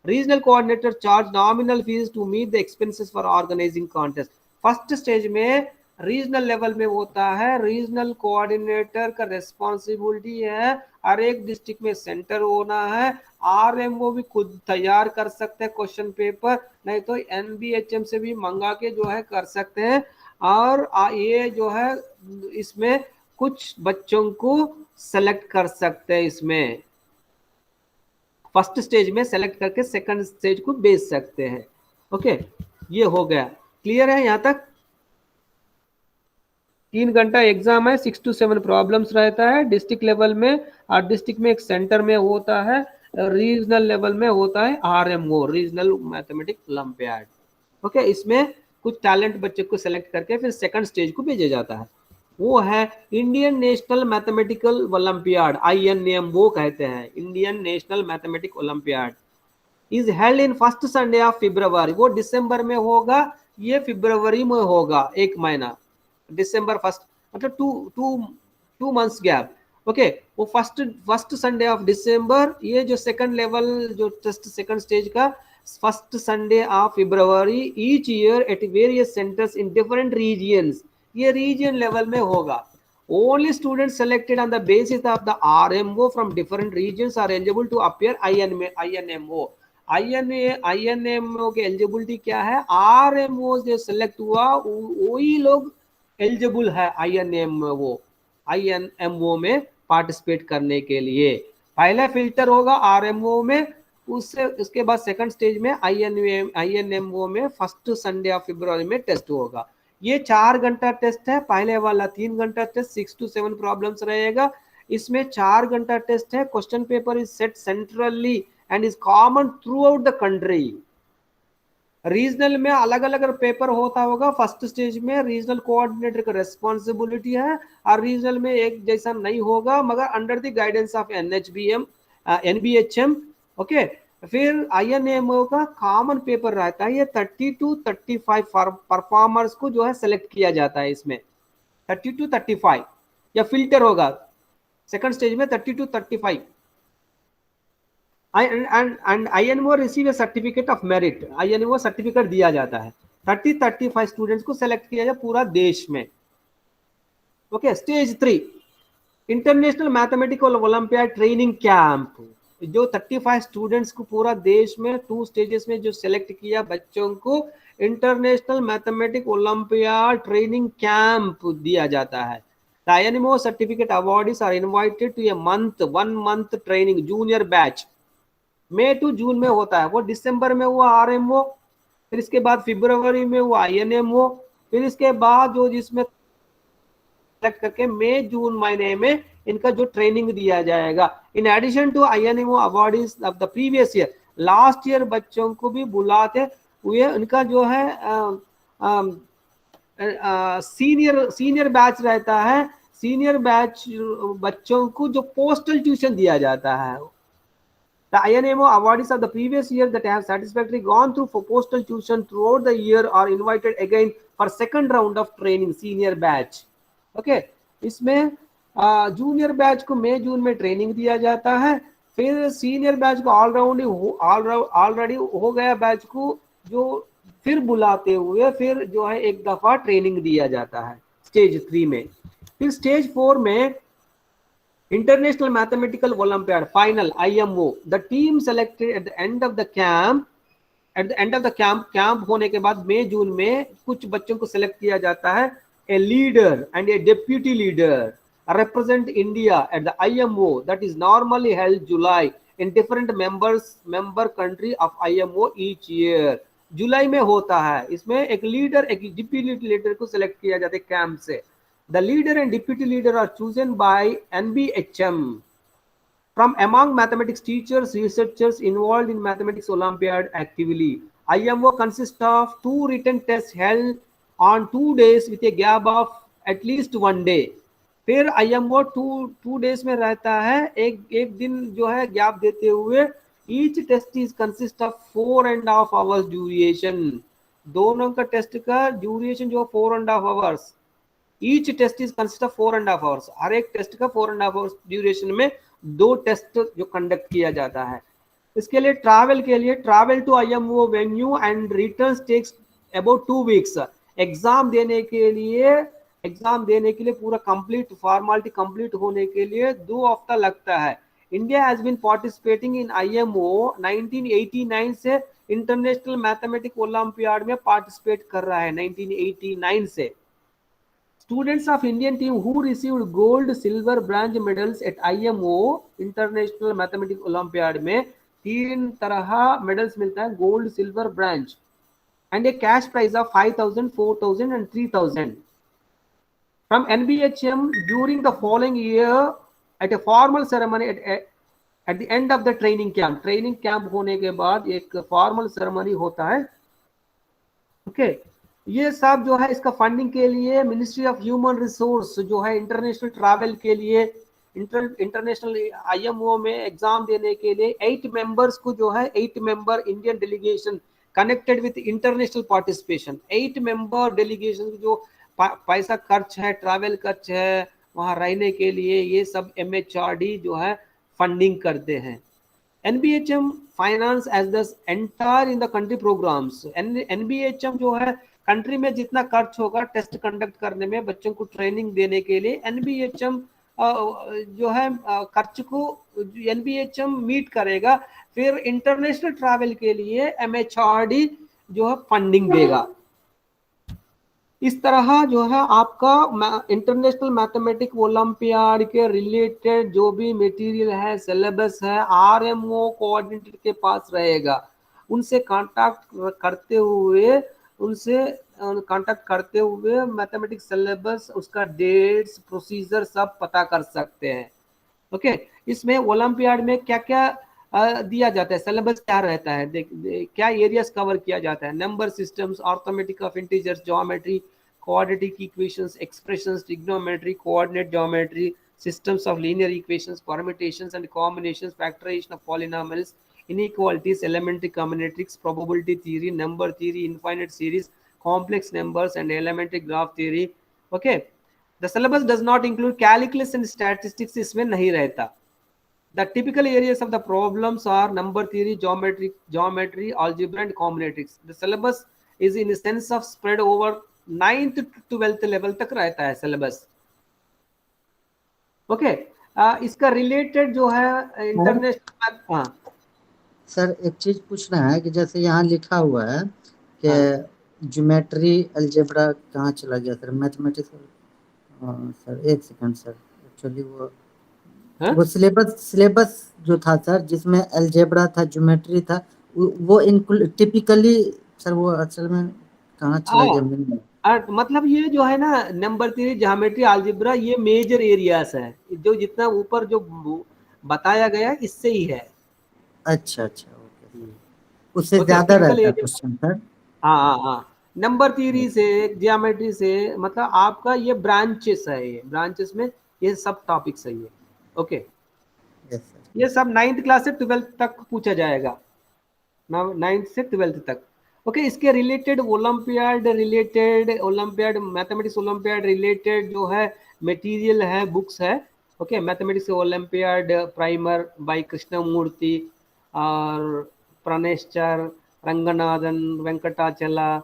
Regional coordinator charge nominal fees to meet the expenses for organizing contest। First stage में regional level में होता है, regional coordinator का responsibility है हर एक district में centre होना है। RMO भी खुद तैयार कर सकते हैं क्वेश्चन पेपर, नहीं तो NBHM से भी मंगा के जो है कर सकते हैं। और ये जो है इसमें कुछ बच्चों को सेलेक्ट कर सकते हैं, इसमें फर्स्ट स्टेज में सेलेक्ट करके सेकंड स्टेज को भेज सकते हैं। ओके, ये हो गया, क्लियर है यहाँ तक? 3 घंटा एग्जाम है, 6 to 7 प्रॉब्लम्स रहता है डिस्ट्रिक्ट लेवल में, और डिस्ट्रिक्ट में एक सेंटर में होता है, रीजनल लेवल में होता है RMO, regional mathematic olympiad. Okay, इसमें कुछ टैलेंट बच्चे को सेलेक्ट करके फिर सेकंड स्टेज को भेजा जाता है, वो है Indian national mathematical olympiad, INM वो कहते हैं, Indian national mathematic olympiad is held in first Sunday of फरवरी, वो दिसंबर में होगा, ये फरवरी में होगा, एक महीना, दिसंबर फर्स्ट, मतलब to to to months gap. Okay, वो फर्स्ट संडे ऑफ दिसंबर, ये जो सेकंड लेवल जो टेस्ट सेकंड स्टेज का first Sunday of February each year at various centres in different regions, ये रीजन लेवल में होगा। Only students selected on the basis of the RMO from different regions are eligible to appear INMO। INMO की eligibility क्या है? RMO जो select हुआ वही लोग एलिजिबल है INMO में पार्टिसिपेट करने के लिए। पहले फिल्टर होगा RMO में, उससे उसके बाद सेकंड स्टेज में INMO में फर्स्ट संडे ऑफ फरवरी में टेस्ट होगा। ये 4 घंटा टेस्ट है, पहले वाला 3 घंटा टेस्ट, 6 to 7 प्रॉब्लम्स रहेगा, इसमें 4 घंटा टेस्ट है। Question paper is set centrally and is common through out the country. Regional में अलग अलग पेपर होता होगा, फर्स्ट स्टेज में रीजनल कोऑर्डिनेटर का रेस्पॉन्सिबिलिटी है, और रीजनल में एक जैसा नहीं होगा मगर under the guidance of NBHM। Okay, फिर INMO का कॉमन पेपर रहता है, ये 30 to 35 परफॉर्मर्स को जो है सेलेक्ट किया जाता है, इसमें 30 to 35 या फिल्टर होगा सेकंड स्टेज में 30 to 35। and INMO receive a certificate of merit, INMO certificate दिया जाता है, 30-35 स्टूडेंट्स को सेलेक्ट किया जाए पूरा देश में। Okay, stage 3 international mathematical olympiad training camp, जो 35 स्टूडेंट्स को पूरा देश में 2 स्टेजेस में जो सेलेक्ट किया बच्चों को international mathematic olympiad training camp दिया जाता है। The INMO certificate awardees are invited to a 1 month training junior batch, May to June में होता है, वो दिसंबर में हुआ RMO, फिर इसके बाद फरवरी में हुआ INMO, फिर इसके बाद जो जिसमें सेलेक्ट करके मई जून महीने में इनका जो ट्रेनिंग दिया जाएगा। In addition to INMO awardees of the previous year, last year बच्चों को भी बुलाते हुए इनका जो है सीनियर बैच रहता है, सीनियर बैच बच्चों को जो पोस्टल ट्यूशन दिया जाता है। The INMO awardees of the previous year that have satisfactorily gone through for postal tuition throughout the year are invited again for second round of training, senior batch। Okay, इसमें junior batch को मई जून में training दिया जाता है, फिर senior batch को already हो गया बैच को जो फिर बुलाते हुए फिर जो है एक दफा ट्रेनिंग दिया जाता है स्टेज 3 में। फिर स्टेज 4 में international mathematical olympiad final IMO, the team selected at the end of the camp होने के बाद मई जून में कुछ बच्चों को सेलेक्ट किया जाता है, a leader and A deputy leader represent India at the IMO that is normally held July in different member country of IMO each year। जुलाई में होता है, इसमें एक लीडर एक डिप्यूटी लीडर को सेलेक्ट किया जाता है कैंप से। The leader and deputy leader are chosen by NBHM from among mathematics teachers, researchers involved in mathematics Olympiad actively। IMO consists of 2 written tests held on 2 days with a gap of at least 1 day। फिर IMO 2 days में रहता है, एक दिन जो है gap देते हुए। Each test is consist of 4.5 hours duration, दोनों का टेस्ट का ड्यूरेशन जो 4.5 hours, each test is consist of 4.5 hours, हर एक टेस्ट का 4.5 hours ड्यूरेशन में 2 टेस्ट जो कंडक्ट किया जाता है। इसके लिए travel to IMO venue and return takes about 2 weeks। Exam देने के लिए पूरा कंप्लीट फॉर्मेलिटी कंप्लीट होने के लिए 2 हफ्ता लगता है। India has been participating in IMO 1989 से, इंटरनेशनल मैथमेटिक ओलंपियाड में पार्टिसिपेट कर रहा है 1989 से। Students of Indian team who received gold, silver, bronze medals at IMO international mathematic olympiad में 3 तरह मेडल्स मिलता है, gold, silver, bronze. and a cash prize of 5,000, 4,000 and 3,000 from NBHM during the following year at a formal ceremony at the end of the training camp. Training camp होने के बाद एक formal ceremony होता है. Okay ये सब जो है इसका फंडिंग के लिए मिनिस्ट्री ऑफ ह्यूमन रिसोर्स जो है इंटरनेशनल ट्रैवल के लिए इंटरनेशनल IMO में एग्जाम देने के लिए 8 मेंबर्स को जो है 8 member Indian delegation connected with international participation 8 member delegation जो पैसा खर्च है ट्रैवल खर्च है वहां रहने के लिए ये सब MHRD जो है फंडिंग करते हैं. NBHM finance as the entire in the country programmes. NBHM जो है कंट्री में जितना खर्च होगा टेस्ट कंडक्ट करने में बच्चों को ट्रेनिंग देने के लिए NBHM जो है खर्च को NBHM मीट करेगा. फिर इंटरनेशनल ट्रैवल के लिए MHRD जो है फंडिंग देगा. इस तरह जो है आपका इंटरनेशनल मैथमेटिक ओलंपियाड के रिलेटेड जो भी मटेरियल है सिलेबस है RMO कोऑर्डिनेटर के पास रहेगा. उनसे कांटेक्ट करते हुए मैथमेटिक्स सिलेबस उसका डेट्स प्रोसीजर सब पता कर सकते हैं. ओके इसमें ओलंपियाड में क्या क्या दिया जाता है सिलेबस क्या रहता है क्या एरियाज कवर किया जाता है. Number systems arithmetic of integers geometry quadratic equations expressions trigonometry coordinate geometry systems of linear equations permutations and combinations factorization of polynomials inequalities elementary combinatorics probability theory number theory infinite series complex numbers and elementary graph theory. Okay the syllabus does not include calculus and statistics. इसमें नहीं रहता. The typical areas of the problems are number theory, geometry, algebra and combinatorics. The syllabus is in a sense of spread over 9th to 12th level तक रहता है syllabus. Okay इसका related जो है international. हाँ सर एक चीज पूछना है कि जैसे यहाँ लिखा हुआ है कि ज्योमेट्री अलजेब्रा कहाँ चला गया सर मैथमेटिक्स. सर एक सेकंड सर एक्चुअली वो सिलेबस जो था सर जिसमें अलजेब्रा था ज्योमेट्री था वो टिपिकली सर वो असल में कहाँ चला गया. मतलब ये जो है ना नंबर थ्योरी ज्योमेट्री अलजेब्रा ये मेजर एरियाज है जो जितना ऊपर जो बताया गया इससे ही है. अच्छा ओके उससे ज्यादा रहता है क्वेश्चन सर. हाँ नंबर थ्योरी से ज्योमेट्री से मतलब आपका ये ब्रांचेस है. ये ब्रांचेस में ये सब टॉपिक्स है ये. ओके ये सब 9th क्लास से 12th तक पूछा जाएगा. 9th से 12th तक. ओके इसके related olympiad mathematics olympiad related जो है मटेरियल है बुक्स है. Okay mathematics olympiad primer by Krishnamurthy और प्रणेशचर रंगनाथन वेंकटाचला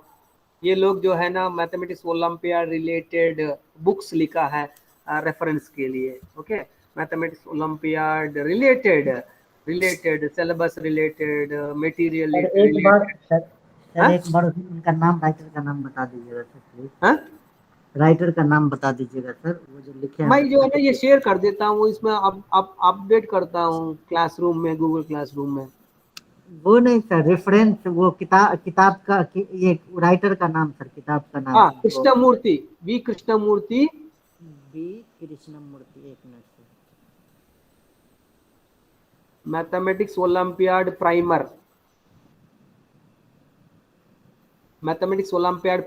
ये लोग जो है ना मैथमेटिक्स ओलंपियाड रिलेटेड बुक्स लिखा है रेफरेंस के लिए. Okay mathematics olympiad related syllabus related material. एक बार उनका नाम राइटर का नाम बता दीजिएगा सर प्लीज. राइटर का नाम बता दीजिएगा सर वो जो लिखे हैं. मैं जो है ना ये शेयर कर देता हूँ इसमें अब अपडेट करता हूँ क्लासरूम में गूगल क्लासरूम में. वो नहीं सर रेफरेंस वो किताब का ये राइटर का नाम सर किताब का नाम. कृष्णमूर्ति वी कृष्णमूर्ति एक minute mathematics olympiad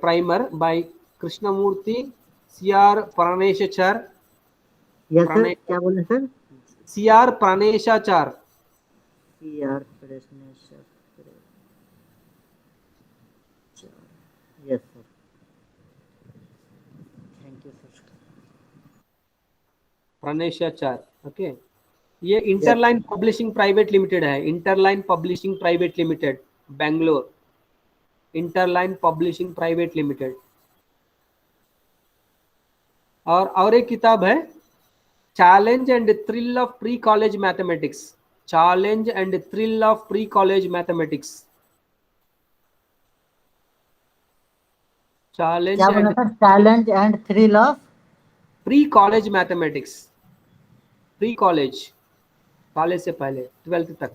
primer by Krishnamurthy CR Praneshachar. Yes sir क्या बोले sir. CR Praneshachar. Yes sir thank you sir. Praneshachar. Okay ये इंटरलाइन पब्लिशिंग प्राइवेट लिमिटेड है. Interline Publishing Private Limited Bangalore. Interline Publishing Private Limited. और एक किताब है challenge and thrill of pre college mathematics. Challenge and thrill of pre college mathematics. Challenge and thrill of pre college mathematics. Pre college से पहले 12th तक.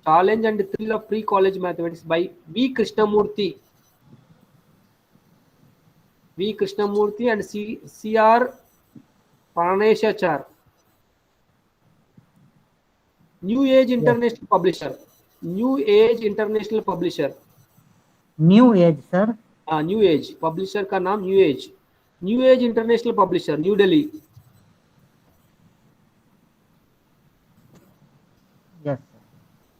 Challenge and thrill of pre college mathematics by V Krishnamurthy. V Krishnamurthy and C.R. Praneshachar. New Age Yes. International Publisher. New Age International Publisher. New age sir. New age publisher का नाम new age. New age international publisher, new Delhi. Yes.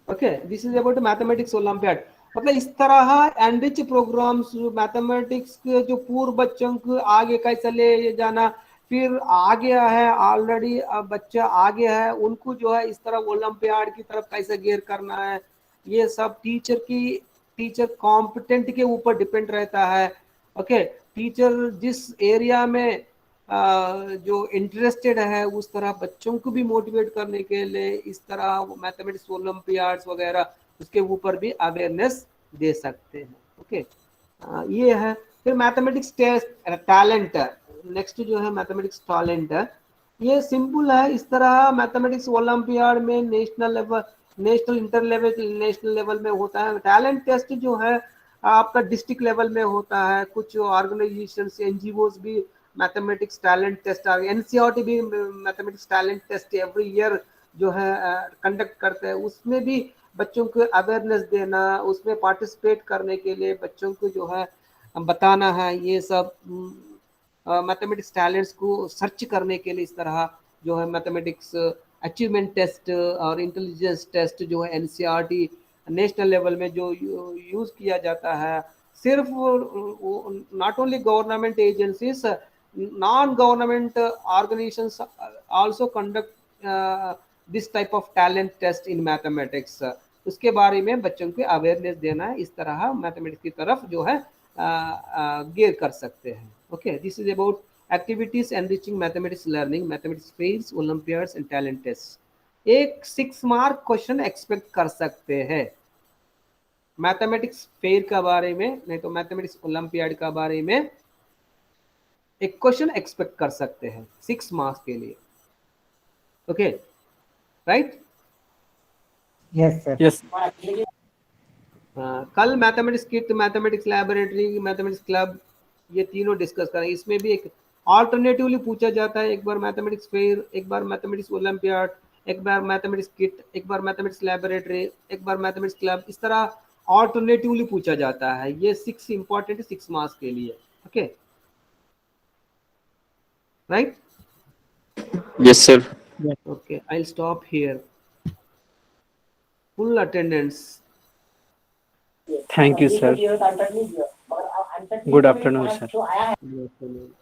Okay, this is about mathematics olympiad. मतलब इस तरह enrich programmes mathematics के जो पूर्व बच्चों को आगे कैसे ले जाना, फिर आ गया है ऑलरेडी बच्चा आ गया है उनको जो है इस तरह ओलंपियाड की तरफ कैसे गेयर करना है, ये सब टीचर कॉम्पिटेंट के ऊपर डिपेंड रहता है. ओके, टीचर जिस एरिया में जो इंटरेस्टेड है उस तरह बच्चों को भी मोटिवेट करने के लिए इस तरह मैथमेटिक्स ओलंपियाड्स वगैरह उसके ऊपर भी अवेयरनेस दे सकते हैं. ओके, ये है. फिर मैथमेटिक्स टेस्ट टैलेंट, नेक्स्ट जो है मैथमेटिक्स टैलेंट है. ये सिंपल है. इस तरह मैथमेटिक्स ओलंपियाड में national inter level national level में होता है. टैलेंट टेस्ट जो है आपका डिस्ट्रिक्ट लेवल में होता है. कुछ ऑर्गेनाइजेशन एनजीओज भी मैथमेटिक्स टैलेंट टेस्ट, एनसीईआरटी भी mathematics talent test every year जो है कंडक्ट करते हैं. उसमें भी बच्चों को अवेयरनेस देना, उसमें पार्टिसिपेट करने के लिए बच्चों को जो है बताना है, ये सब मैथमेटिक्स टैलेंट्स को सर्च करने के लिए इस तरह जो है मैथमेटिक्स अचीवमेंट टेस्ट और इंटेलिजेंस टेस्ट जो है एनसीईआरटी नेशनल लेवल में जो यूज़ किया जाता है. सिर्फ not only government agencies, non government organisations also conduct this type of talent test in mathematics. उसके बारे में बच्चों को अवेयरनेस देना है, इस तरह मैथमेटिक्स की तरफ जो है गेयर कर सकते हैं. Okay, this is about activities enriching mathematics learning, mathematics fairs, olympiads and talent test. एक 6 मार्क क्वेश्चन एक्सपेक्ट कर सकते हैं मैथमेटिक्स फेयर का बारे में, नहीं तो मैथमेटिक्स ओलंपियाड का बारे में एक क्वेश्चन एक्सपेक्ट कर सकते हैं 6 मार्क्स के लिए. Okay, right. Yes sir. Yes. कल mathematics kit, mathematics laboratory, mathematics club, ये तीनों डिस्कस करें. इसमें भी एक ऑल्टरनेटिवली पूछा जाता है, एक बार मैथमेटिक्स फेयर, एक बार मैथमेटिक्स ओलंपियाड, एक बार मैथमेटिक्स किट, एक बार मैथमेटिक्स लैबोरेटरी, एक बार मैथमेटिक्स क्लब. इस तरह ऑल्टरनेटिवली पूछा जाता है. ये 6 इंपॉर्टेंट 6 मार्क्स के लिए. Okay, right. Yes, sir. Okay, I'll stop here. Full attendance. Thank you, sir. Good afternoon, sir. Good afternoon.